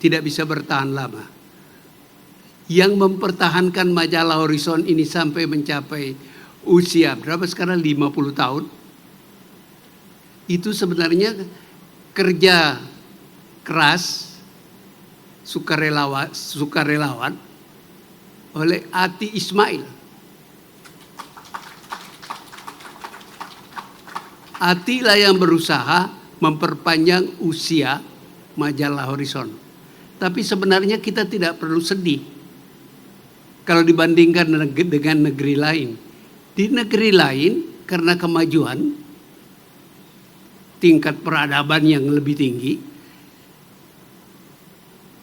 tidak bisa bertahan lama. Yang mempertahankan majalah Horizon ini sampai mencapai usia berapa sekarang, 50 tahun, itu sebenarnya kerja keras sukarelawan oleh Ati Ismail. Ati lah yang berusaha memperpanjang usia majalah Horizon. Tapi sebenarnya kita tidak perlu sedih kalau dibandingkan dengan negeri lain. Di negeri lain karena kemajuan, tingkat peradaban yang lebih tinggi,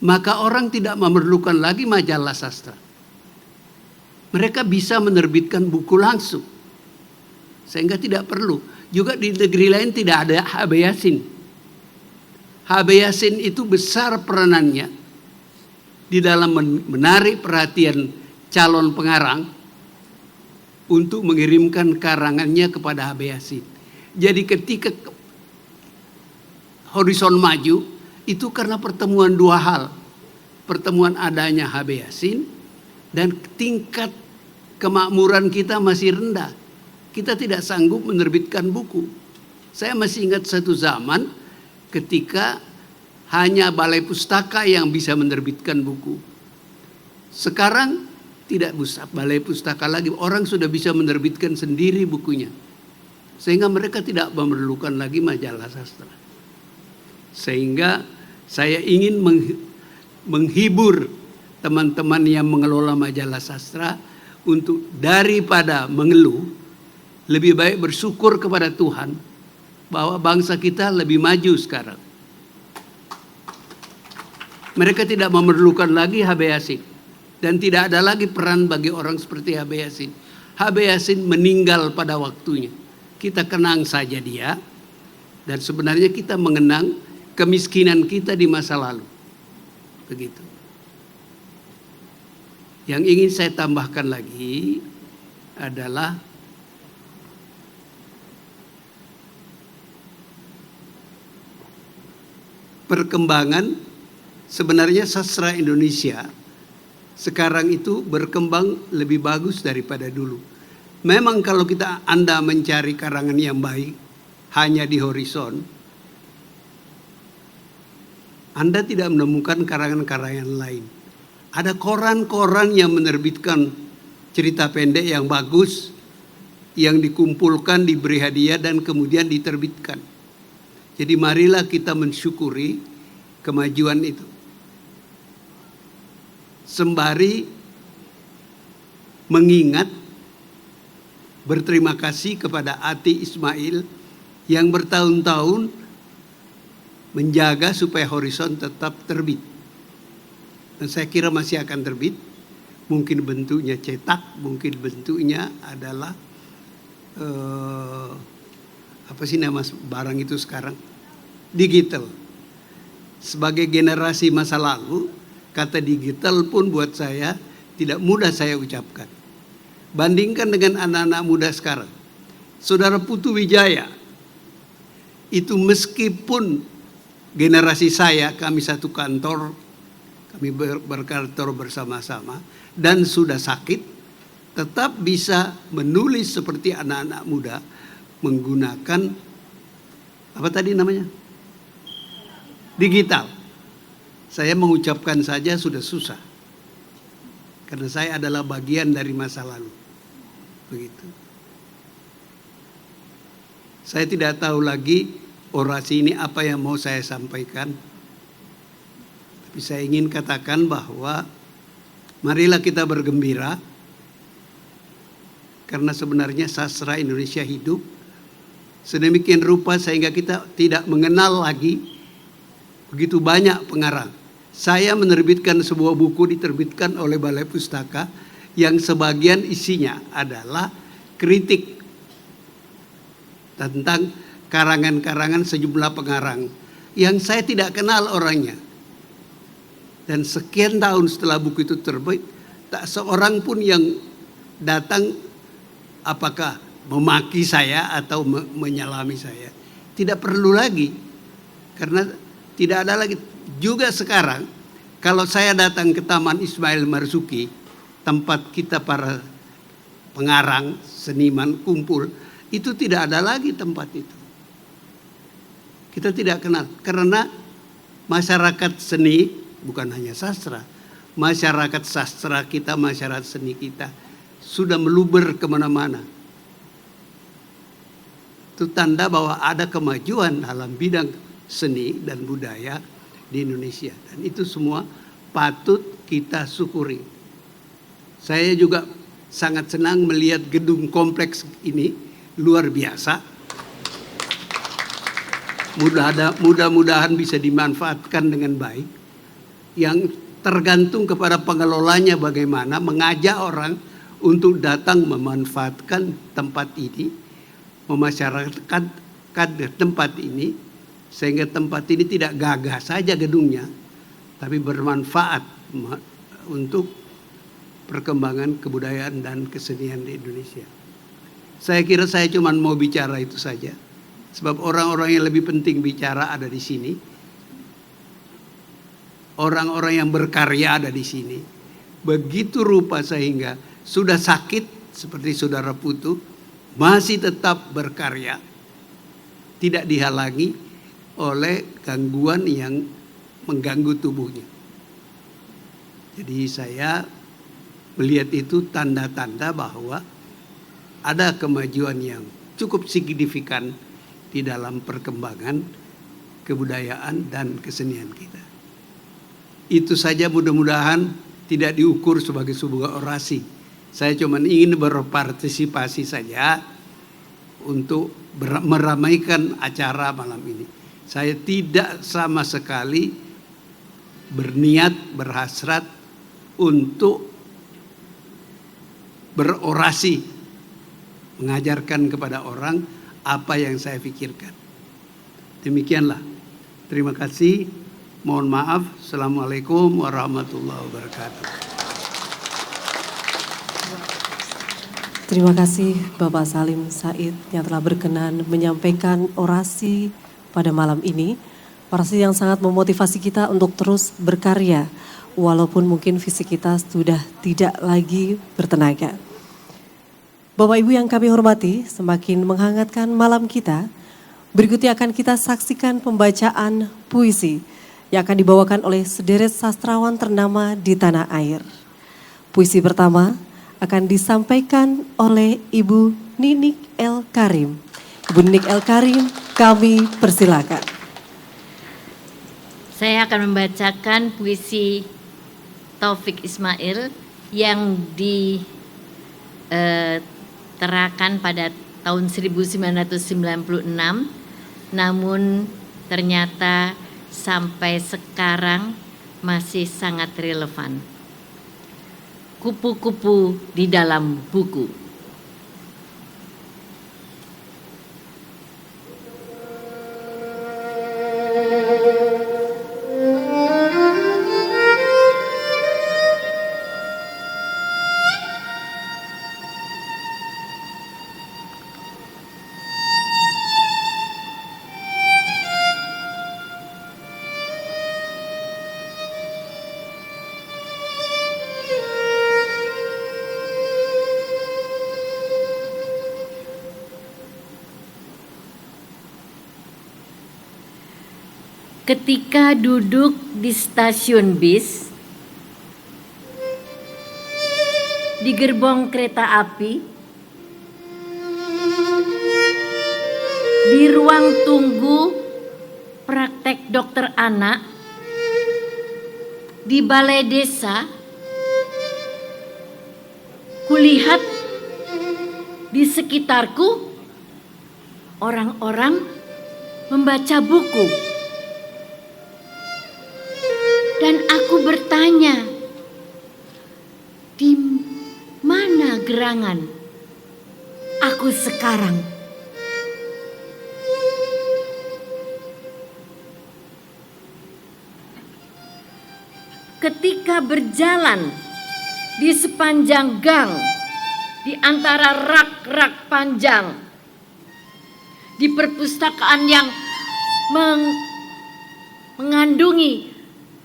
maka orang tidak memerlukan lagi majalah sastra. Mereka bisa menerbitkan buku langsung, sehingga tidak perlu. Juga di negeri lain tidak ada HB Yasin. HB Yasin itu besar peranannya di dalam menarik perhatian calon pengarang untuk mengirimkan karangannya kepada HB Yasin. Jadi ketika Horizon maju itu karena pertemuan dua hal. Pertemuan adanya HB Yasin dan tingkat kemakmuran kita masih rendah. Kita tidak sanggup menerbitkan buku. Saya masih ingat satu zaman ketika hanya balai pustaka yang bisa menerbitkan buku. Sekarang tidak balai pustaka lagi, orang sudah bisa menerbitkan sendiri bukunya. Sehingga mereka tidak memerlukan lagi majalah sastra. Sehingga saya ingin menghibur teman-teman yang mengelola majalah sastra untuk daripada mengeluh, lebih baik bersyukur kepada Tuhan bahwa bangsa kita lebih maju sekarang. Mereka tidak memerlukan lagi HB Yasin. Dan tidak ada lagi peran bagi orang seperti HB Yasin. HB Yasin meninggal pada waktunya. Kita kenang saja dia. Dan sebenarnya kita mengenang kemiskinan kita di masa lalu. Begitu. Yang ingin saya tambahkan lagi adalah perkembangan sebenarnya sastra Indonesia sekarang itu berkembang lebih bagus daripada dulu. Memang kalau Anda mencari karangan yang baik hanya di horizon, Anda tidak menemukan karangan-karangan lain. Ada koran-koran yang menerbitkan cerita pendek yang bagus, yang dikumpulkan, diberi hadiah, dan kemudian diterbitkan. Jadi marilah kita mensyukuri kemajuan itu. Sembari mengingat berterima kasih kepada Ati Ismail yang bertahun-tahun menjaga supaya horizon tetap terbit. Dan saya kira masih akan terbit. Mungkin bentuknya cetak, mungkin bentuknya adalah apa sih nama barang itu sekarang? Digital. Sebagai generasi masa lalu, kata digital pun buat saya tidak mudah saya ucapkan. Bandingkan dengan anak-anak muda sekarang. Saudara Putu Wijaya, itu meskipun generasi saya, kami satu kantor, kami berkantor bersama-sama, dan sudah sakit, tetap bisa menulis seperti anak-anak muda menggunakan, apa tadi namanya? Digital. Saya mengucapkan saja sudah susah. Karena saya adalah bagian dari masa lalu. Begitu. Saya tidak tahu lagi orasi ini apa yang mau saya sampaikan. Tapi saya ingin katakan bahwa marilah kita bergembira. Karena sebenarnya sastra Indonesia hidup sedemikian rupa sehingga kita tidak mengenal lagi begitu banyak pengarang. Saya menerbitkan sebuah buku diterbitkan oleh Balai Pustaka yang sebagian isinya adalah kritik tentang karangan-karangan sejumlah pengarang yang saya tidak kenal orangnya. Dan sekian tahun setelah buku itu terbit, tak seorang pun yang datang apakah memaki saya atau menyalami saya. Tidak perlu lagi. Karena tidak ada lagi. Juga sekarang, kalau saya datang ke Taman Ismail Marzuki, tempat kita para pengarang, seniman kumpul, itu tidak ada lagi tempat itu. Kita tidak kenal. Karena masyarakat seni, bukan hanya sastra, masyarakat sastra kita, masyarakat seni kita, sudah meluber kemana-mana. Itu tanda bahwa ada kemajuan dalam bidang seni dan budaya di Indonesia. Dan itu semua patut kita syukuri. Saya juga sangat senang melihat gedung kompleks ini, luar biasa. Mudah-mudahan bisa dimanfaatkan dengan baik. Yang tergantung kepada pengelolanya bagaimana mengajak orang untuk datang memanfaatkan tempat ini, memasyarakatkan tempat ini, sehingga tempat ini tidak gagah saja gedungnya, tapi bermanfaat untuk perkembangan kebudayaan dan kesenian di Indonesia. Saya kira saya cuma mau bicara itu saja, sebab orang-orang yang lebih penting bicara ada di sini. Orang-orang yang berkarya ada di sini. Begitu rupa sehingga sudah sakit seperti Saudara Putu, masih tetap berkarya, tidak dihalangi oleh gangguan yang mengganggu tubuhnya. Jadi saya melihat itu tanda-tanda bahwa ada kemajuan yang cukup signifikan di dalam perkembangan kebudayaan dan kesenian kita. Itu saja, mudah-mudahan tidak diukur sebagai sebuah orasi. Saya cuma ingin berpartisipasi saja untuk meramaikan acara malam ini. Saya tidak sama sekali berniat, berhasrat untuk berorasi, mengajarkan kepada orang apa yang saya pikirkan. Demikianlah. Terima kasih. Mohon maaf. Assalamualaikum warahmatullahi wabarakatuh. Terima kasih Bapak Salim Said yang telah berkenan menyampaikan orasi pada malam ini. Orasi yang sangat memotivasi kita untuk terus berkarya walaupun mungkin fisik kita sudah tidak lagi bertenaga. Bapak Ibu yang kami hormati, semakin menghangatkan malam kita, berikutnya akan kita saksikan pembacaan puisi yang akan dibawakan oleh sederet sastrawan ternama di tanah air. Puisi pertama akan disampaikan oleh Ibu Ninik El Karim. Ibu Ninik El Karim, kami persilakan. Saya akan membacakan puisi Taufik Ismail yang diterakan pada tahun 1996, namun ternyata sampai sekarang masih sangat relevan. Kupu-kupu di dalam buku. Ketika duduk di stasiun bis, di gerbong kereta api, di ruang tunggu praktek dokter anak, di balai desa, kulihat di sekitarku orang-orang membaca buku. Dan aku bertanya, di mana gerangan aku sekarang? Ketika berjalan di sepanjang gang, di antara rak-rak panjang, di perpustakaan yang mengandungi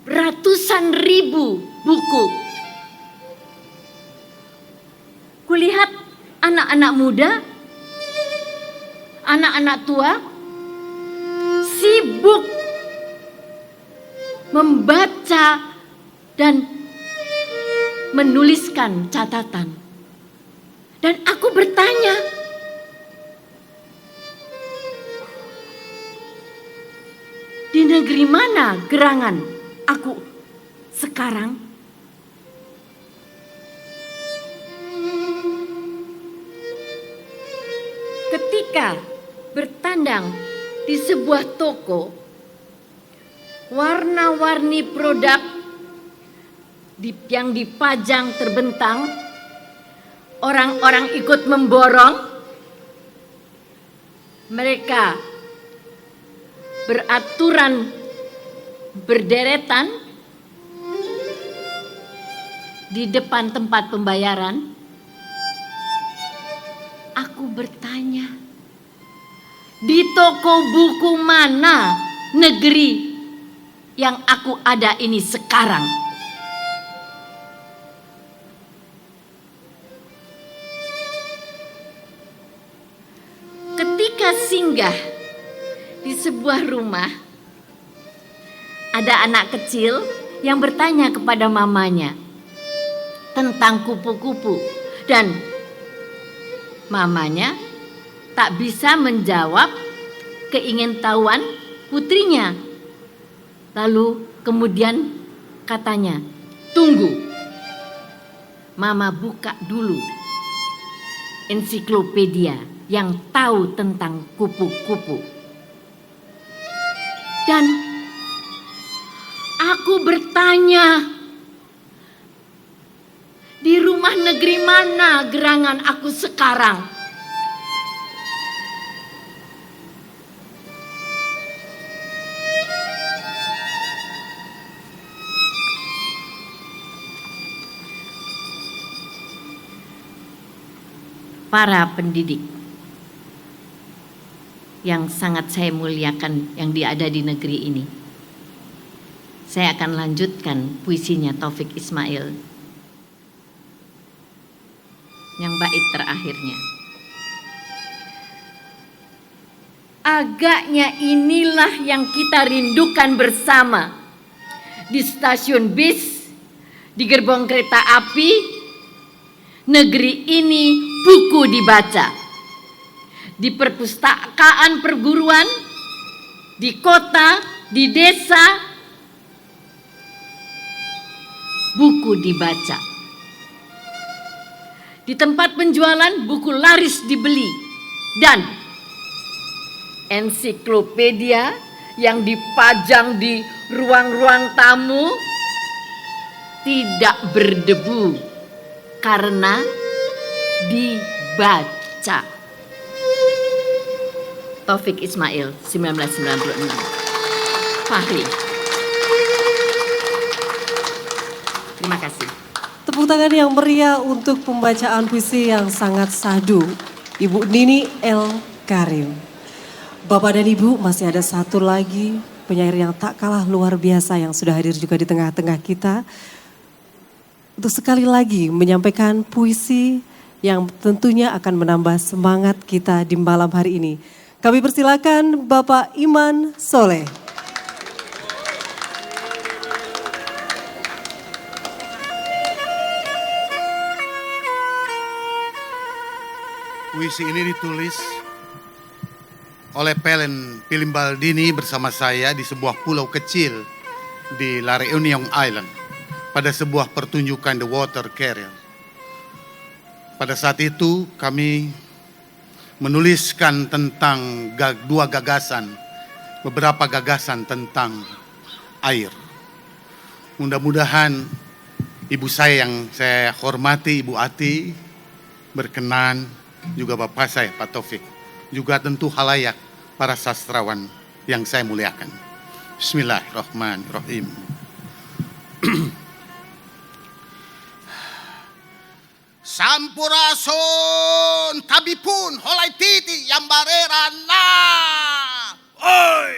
ratusan ribu buku. Kulihat anak-anak muda, anak-anak tua, sibuk membaca dan menuliskan catatan. Dan aku bertanya, di negeri mana gerangan aku sekarang? Ketika bertandang di sebuah toko, warna-warni produk yang dipajang terbentang, orang-orang ikut memborong. Mereka beraturan berderetan di depan tempat pembayaran. Aku bertanya, di toko buku mana negeri yang aku ada ini sekarang? Ketika singgah di sebuah rumah, ada anak kecil yang bertanya kepada mamanya tentang kupu-kupu, dan mamanya tak bisa menjawab keingintahuan putrinya. Lalu kemudian katanya, "Tunggu, Mama buka dulu ensiklopedia yang tahu tentang kupu-kupu." Dan aku bertanya, di rumah negeri mana gerangan aku sekarang? para pendidik yang sangat saya muliakan yang ada di negeri ini. Saya akan lanjutkan puisinya Taufik Ismail yang bait terakhirnya. Agaknya inilah yang kita rindukan bersama. Di stasiun bis, di gerbong kereta api, negeri ini buku dibaca. Di perpustakaan perguruan, di kota, di desa, buku dibaca. Di tempat penjualan buku laris dibeli dan ensiklopedia yang dipajang di ruang-ruang tamu tidak berdebu karena dibaca. Taufik Ismail, 1996. Fahri. Terima kasih. Tepuk tangan yang meriah untuk pembacaan puisi yang sangat sahdu, Ibu Nini L. Karim. Bapak dan Ibu, masih ada satu lagi penyair yang tak kalah luar biasa yang sudah hadir juga di tengah-tengah kita. Untuk sekali lagi menyampaikan puisi yang tentunya akan menambah semangat kita di malam hari ini. Kami persilakan Bapak Iman Soleh. Puisi ini ditulis oleh Pelen Pilimbaldini bersama saya di sebuah pulau kecil di La Reunion Island pada sebuah pertunjukan The Water Carrier. Pada saat itu kami menuliskan tentang beberapa gagasan tentang air. Mudah-mudahan ibu saya yang saya hormati, Ibu Ati, berkenan, juga Bapak saya, Pak Taufik, juga tentu halayak para sastrawan yang saya muliakan. Bismillahirrahmanirrahim. Sampurasun tabipun holai titi yang barerana. Oi,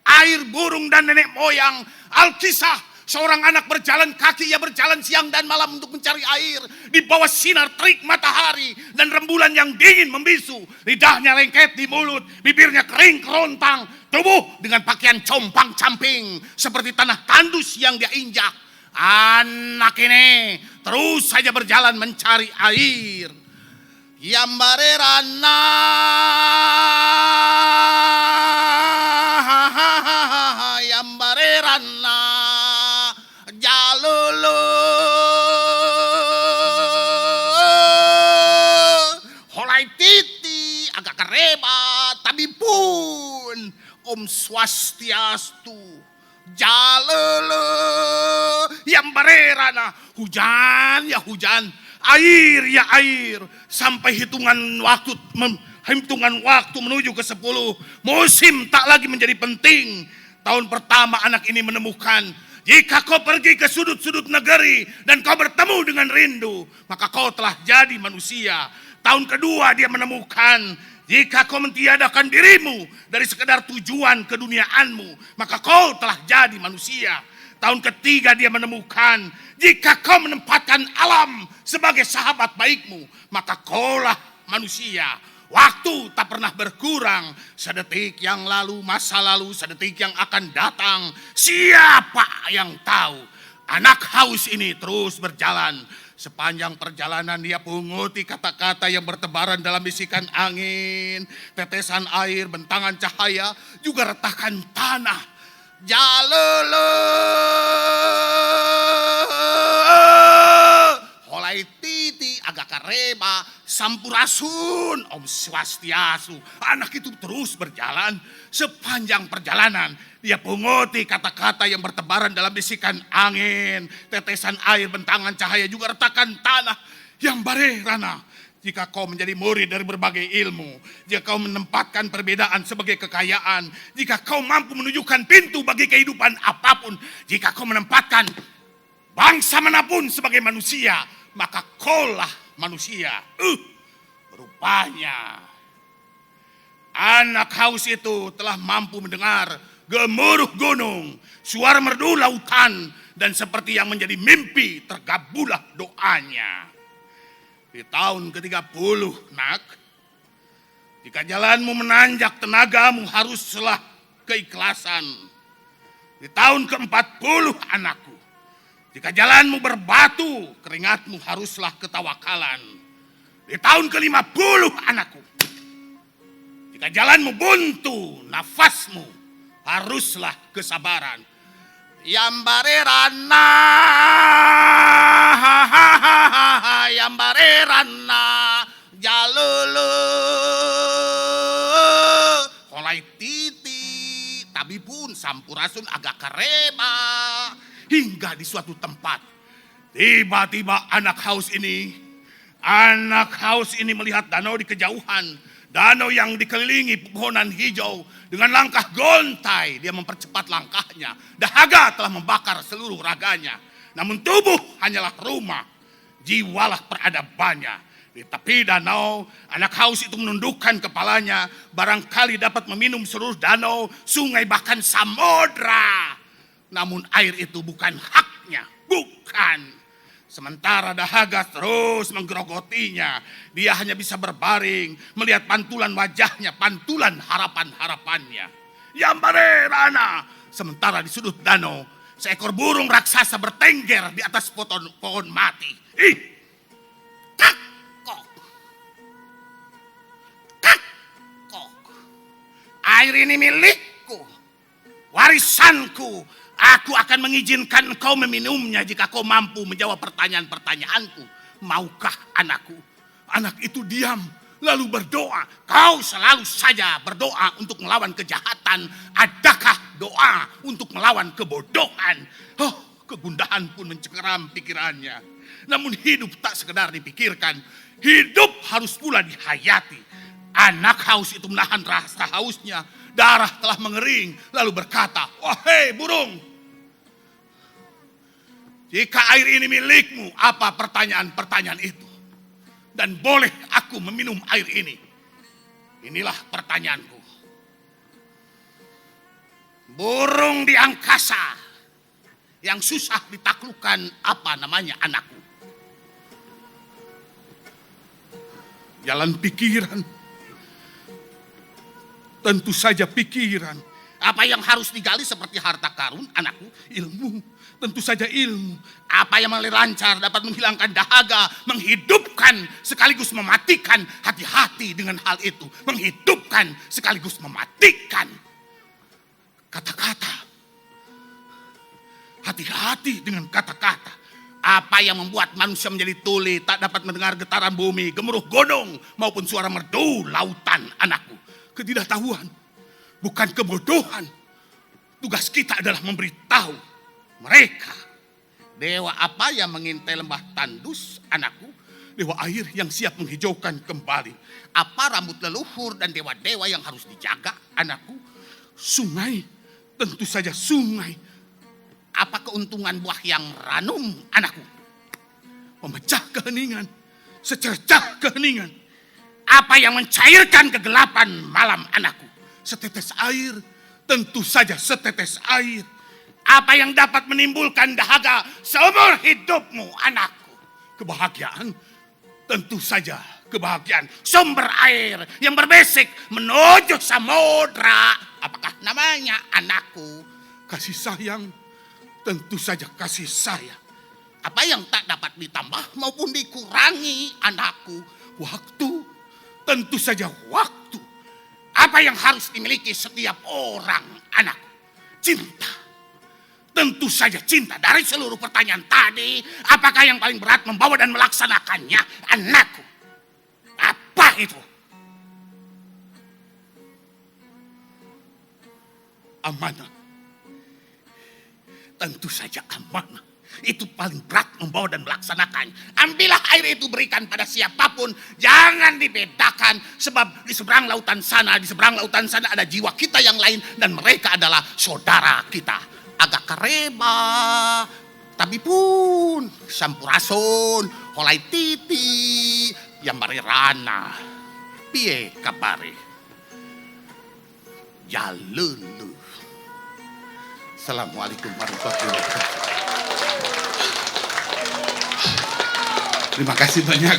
air burung dan nenek moyang. Alkisah seorang anak berjalan kaki, ia berjalan siang dan malam untuk mencari air di bawah sinar terik matahari dan rembulan yang dingin membisu. Lidahnya lengket di mulut, bibirnya kering kerontang, tubuh dengan pakaian compang-camping seperti tanah tandus yang dia injak. Anak ini terus saja berjalan mencari air. Yambarerana, yambarerana, jalulu, holai titi, agak kereba, tapi pun Om Swastiastu. Jalele yang barerana, hujan ya hujan, air ya air, sampai hitungan waktu menuju ke 10, musim tak lagi menjadi penting. Tahun pertama anak ini menemukan, jika kau pergi ke sudut-sudut negeri dan kau bertemu dengan rindu, maka kau telah jadi manusia. Tahun kedua dia menemukan, jika kau mentiadakan dirimu dari sekedar tujuan keduniaanmu, maka kau telah jadi manusia. Tahun ketiga dia menemukan, jika kau menempatkan alam sebagai sahabat baikmu, maka kaulah manusia. Waktu tak pernah berkurang, sedetik yang lalu, masa lalu, sedetik yang akan datang. Siapa yang tahu? Anak haus ini terus berjalan. Sepanjang perjalanan dia punguti kata-kata yang bertebaran dalam bisikan angin, tetesan air, bentangan cahaya, juga retakan tanah. Jalele, holai titi, agak kareba, sampurasun, Om Swastiastu. Anak itu terus berjalan. Sepanjang perjalanan dia punguti kata-kata yang bertebaran dalam bisikan angin, tetesan air, bentangan cahaya, juga retakan tanah. Yang barerana, jika kau menjadi murid dari berbagai ilmu, jika kau menempatkan perbedaan sebagai kekayaan, jika kau mampu menunjukkan pintu bagi kehidupan apapun, jika kau menempatkan bangsa manapun sebagai manusia, maka kaulah manusia. Rupanya anak haus itu telah mampu mendengar gemuruh gunung, suara merdu lautan, dan seperti yang menjadi mimpi tergabulah doanya. Di tahun ke-30, nak, jika jalanmu menanjak tenagamu haruslah keikhlasan. Di tahun ke-40, anakku, jika jalanmu berbatu, keringatmu haruslah ketawakalan. Di tahun ke-50, anakku, jika jalanmu buntu, nafasmu haruslah kesabaran. Yambarerana, yambarerana, jalulu, holai titi, tapi pun sampurasun agak kareba. Hingga di suatu tempat, tiba-tiba anak haus ini melihat danau di kejauhan. Danau yang dikelilingi pepohonan hijau. Dengan langkah gontai dia mempercepat langkahnya. Dahaga telah membakar seluruh raganya. Namun tubuh hanyalah rumah, jiwalah peradabannya. Di tepi danau, anak haus itu menundukkan kepalanya. Barangkali dapat meminum seluruh danau, sungai, bahkan samudra. Namun air itu bukan haknya, bukan. Sementara dahaga terus menggerogotinya. Dia hanya bisa berbaring, melihat pantulan wajahnya, pantulan harapan-harapannya. Yambarerana. Sementara di sudut danau, seekor burung raksasa bertengger di atas pohon mati. Ih! Kakok! Kakok! Air ini milikku, warisanku. Aku akan mengizinkan kau meminumnya jika kau mampu menjawab pertanyaan-pertanyaanku. Maukah anakku? Anak itu diam lalu berdoa. Kau selalu saja berdoa untuk melawan kejahatan. Adakah doa untuk melawan kebodohan? Oh, kegundahan pun mencengkeram pikirannya. Namun hidup tak sekedar dipikirkan. Hidup harus pula dihayati. Anak haus itu menahan rasa hausnya. Darah telah mengering lalu berkata, "Wahai burung, jika air ini milikmu, apa pertanyaan-pertanyaan itu? Dan boleh aku meminum air ini?" Inilah pertanyaanku. Burung di angkasa yang susah ditaklukkan, apa namanya anakku? Jalan pikiran. Tentu saja pikiran. Apa yang harus digali seperti harta karun, anakku? Ilmu. Tentu saja ilmu. Apa yang lancar dapat menghilangkan dahaga, menghidupkan sekaligus mematikan. Hati-hati dengan hal itu. Menghidupkan sekaligus mematikan. Kata-kata. Hati-hati dengan kata-kata. Apa yang membuat manusia menjadi tuli, tak dapat mendengar getaran bumi, gemuruh gunung, maupun suara merdu lautan, anakku? Ketidaktahuan, bukan kebodohan. Tugas kita adalah memberitahu mereka. Dewa apa yang mengintai lembah tandus, anakku? Dewa air yang siap menghijaukan kembali. Apa rambut leluhur dan dewa-dewa yang harus dijaga, anakku? Sungai, tentu saja sungai. Apa keuntungan buah yang ranum, anakku? Memecah keheningan, secercah keheningan. Apa yang mencairkan kegelapan malam, anakku? Setetes air, tentu saja setetes air. Apa yang dapat menimbulkan dahaga seumur hidupmu, anakku? Kebahagiaan, tentu saja kebahagiaan. Sumber air yang berbisik menuju samudra. Apakah namanya, anakku? Kasih sayang, tentu saja kasih sayang. Apa yang tak dapat ditambah maupun dikurangi, anakku? Waktu. Tentu saja waktu. Apa yang harus dimiliki setiap orang, anakku? Cinta. Tentu saja cinta. Dari seluruh pertanyaan tadi, apakah yang paling berat membawa dan melaksanakannya, anakku? Apa itu? Amanah. Tentu saja amanah. Itu paling berat membawa dan melaksanakannya. Ambillah air itu, berikan pada siapapun. Jangan dibedakan. Sebab di seberang lautan sana ada jiwa kita yang lain. Dan mereka adalah saudara kita. Agak kareba, tapi pun sampurasun, holai titi, yang marirana piye kabare jalulu. Assalamualaikum warahmatullahi wabarakatuh. Terima kasih banyak.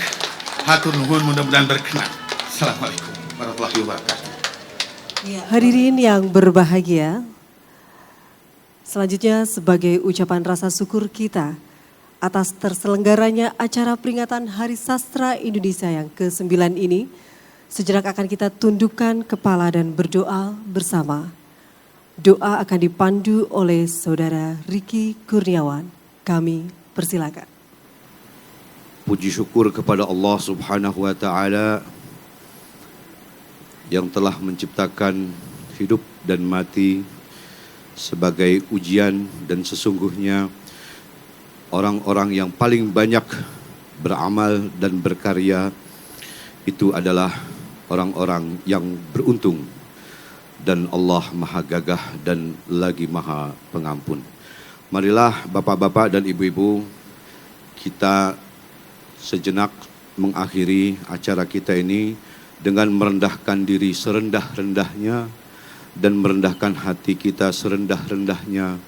Hatur nuhun, mudah-mudahan berkenan. Assalamualaikum warahmatullahi wabarakatuh. Hadirin yang berbahagia, selanjutnya sebagai ucapan rasa syukur kita atas terselenggaranya acara peringatan Hari Sastra Indonesia yang ke-9 ini, sejenak akan kita tundukkan kepala dan berdoa bersama. Doa akan dipandu oleh Saudara Riki Kurniawan. Kami persilakan. Puji syukur kepada Allah Subhanahu wa Ta'ala yang telah menciptakan hidup dan mati sebagai ujian, dan sesungguhnya orang-orang yang paling banyak beramal dan berkarya itu adalah orang-orang yang beruntung, dan Allah Maha Gagah dan lagi Maha Pengampun. Marilah Bapak-bapak dan Ibu-ibu, kita sejenak mengakhiri acara kita ini dengan merendahkan diri serendah-rendahnya dan merendahkan hati kita serendah-rendahnya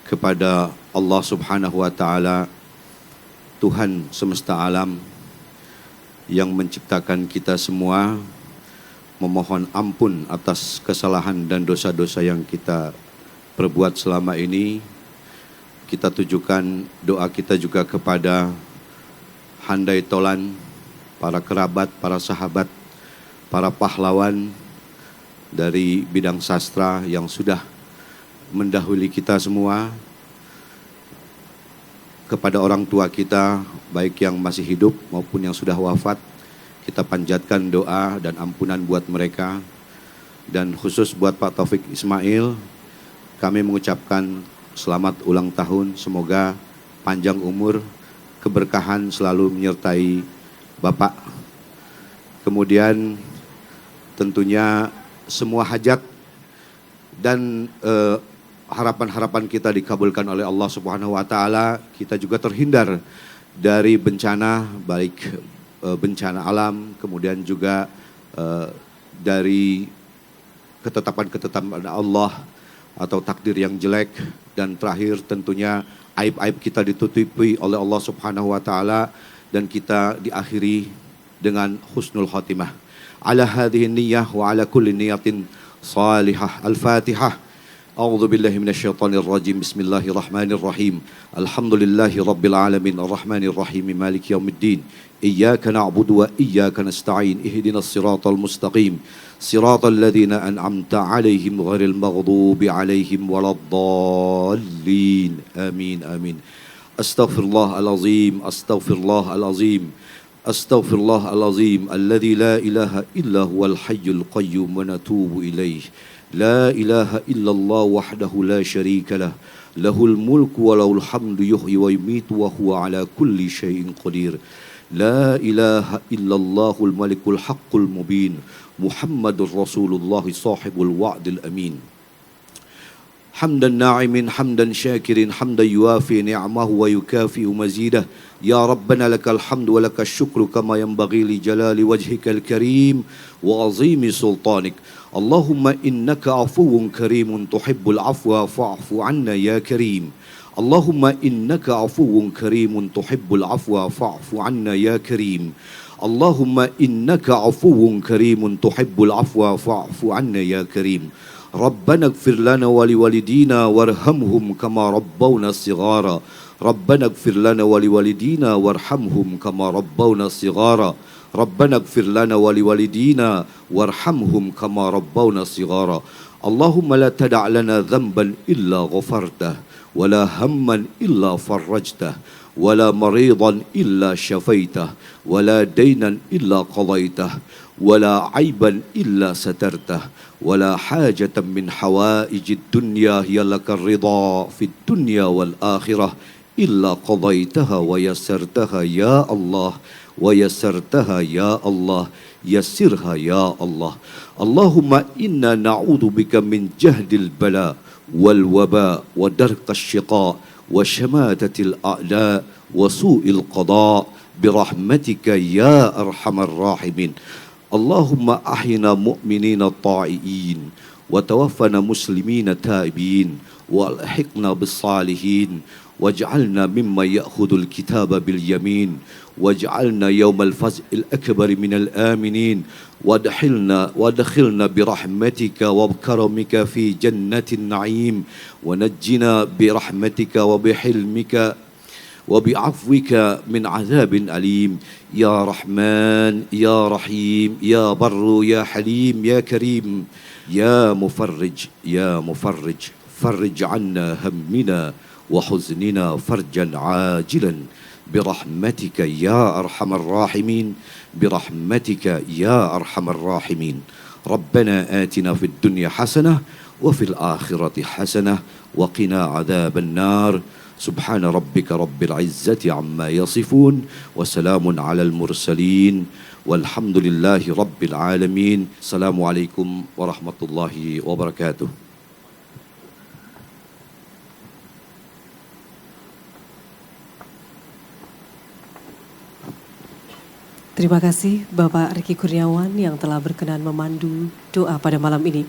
kepada Allah Subhanahu wa Ta'ala, Tuhan semesta alam yang menciptakan kita semua. Memohon ampun atas kesalahan dan dosa-dosa yang kita perbuat selama ini. Kita tujukan doa kita juga kepada handai tolan, para kerabat, para sahabat, para pahlawan dari bidang sastra yang sudah mendahului kita semua, kepada orang tua kita, baik yang masih hidup maupun yang sudah wafat, kita panjatkan doa dan ampunan buat mereka. Dan khusus buat Pak Taufik Ismail, kami mengucapkan selamat ulang tahun, semoga panjang umur, keberkahan selalu menyertai Bapak. Kemudian tentunya semua hajat dan harapan-harapan kita dikabulkan oleh Allah Subhanahu wa Ta'ala. Kita juga terhindar dari bencana, baik bencana alam, kemudian juga dari ketetapan-ketetapan Allah atau takdir yang jelek, dan terakhir tentunya aib-aib kita ditutupi oleh Allah Subhanahu wa Ta'ala, dan kita diakhiri dengan husnul khotimah. Ala hadhihi niyyah wa ala kulli niyatin salihah. Al-Fatihah. A'udzu billahi minasyaitonir rajim. Bismillahirrahmanirrahim. Alhamdulillahi rabbil alamin arrahmanir rahim maliki yaumiddin. Iyyaka na'budu wa iyyaka nasta'in. Ihdinas siratal mustaqim. Siratal ladzina an'amta 'alaihim ghairil maghdubi 'alaihim waladdallin. Amin amin. Astaghfirullahalazim. Astaghfirullahalazim. Astaghfirullahalazim. Alladzi la ilaha illa huwal hayyul qayyum wa natubu ilaih. La ilaha illallah wahdahu la syarika lah. Lahul mulku wa lahul hamdu yuhyi wa yumitu wa huwa ala kulli syai'in qadir. La ilaha illallahul malikul haqqul mubin. Muhammadur Rasulullah sahibul wa'dil amin. Hamdan na'imin, hamdan syakirin, hamdan yuafi ni'amahu wa yukafi'u mazidah. Ya Rabbana lakal hamdu wa lakal syukru kama yanbaghi li jalali wajhikal karim wa azimi sultanik. Allahumma innaka afuwun karimun tuhibbul afwa fa'fu anna ya karim. Allahumma innaka afuwun karimun tuhibbul afwa fa'fu anna ya karim. Allahumma innaka afuwun karimun tuhibbul afwa fa'fu anna ya karim. Rabbana ighfir lana wa liwalidina warhamhum kama rabbawna shighara. Rabbana ighfir lana wa liwalidina warhamhum kama rabbawna shighara. Rabbana ighfir lana wa liwalidina warhamhum kama rabbawna shighara. Allahumma la tada' lana dhanban illa ghafartah, wala hamman illa farrajtah, wala maridan illa syafaitah, wala daynan illa qadaitah, wala aiban illa satartah, wala hajatan min hawaijid dunya hiya lakar ridha fid dunya wal akhirah illa qadaitaha wa yassartaha ya Allah, wa yassartaha ya Allah, yassirha ya Allah. Allahumma inna na'udhu bika min jahdil bala wal waba wa darqash syiqa wa syamatatil a'da wa su'il qada برحمتك يا أرحم الراحمين اللهم أحينا مؤمنين طائعين وتوفنا مسلمين تائبين والحقنا بالصالحين واجعلنا ممن يأخذ الكتاب باليمين واجعلنا يوم الفزع الأكبر من الآمنين وادخلنا برحمتك وبكرمك في جنة النعيم ونجنا برحمتك وبحلمك وبعفوك من عذاب أليم يا رحمن يا رحيم يا بر يا حليم يا كريم يا مفرج فرج عنا همنا وحزننا فرجا عاجلا برحمتك يا أرحم الراحمين برحمتك يا أرحم الراحمين ربنا آتنا في الدنيا حسنة وفي الآخرة حسنة وقنا عذاب النار سبحان ربك رب العزة عما يصفون وسلام على المرسلين والحمد لله رب العالمين السلام عليكم ورحمة الله وبركاته. Terima kasih Bapak Riki Kurniawan yang telah berkenan memandu doa pada malam ini.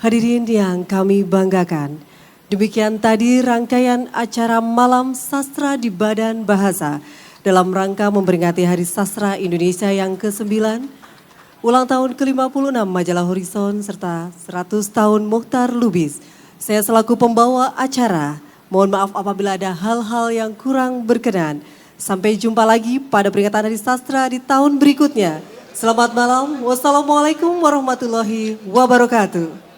Hadirin yang kami banggakan, demikian tadi rangkaian acara Malam Sastra di Badan Bahasa dalam rangka memperingati Hari Sastra Indonesia yang ke-9, ulang tahun ke-56 Majalah Horizon serta 100 tahun Muchtar Lubis. Saya selaku pembawa acara, mohon maaf apabila ada hal-hal yang kurang berkenan. Sampai jumpa lagi pada peringatan Hari Sastra di tahun berikutnya. Selamat malam. Wassalamualaikum warahmatullahi wabarakatuh.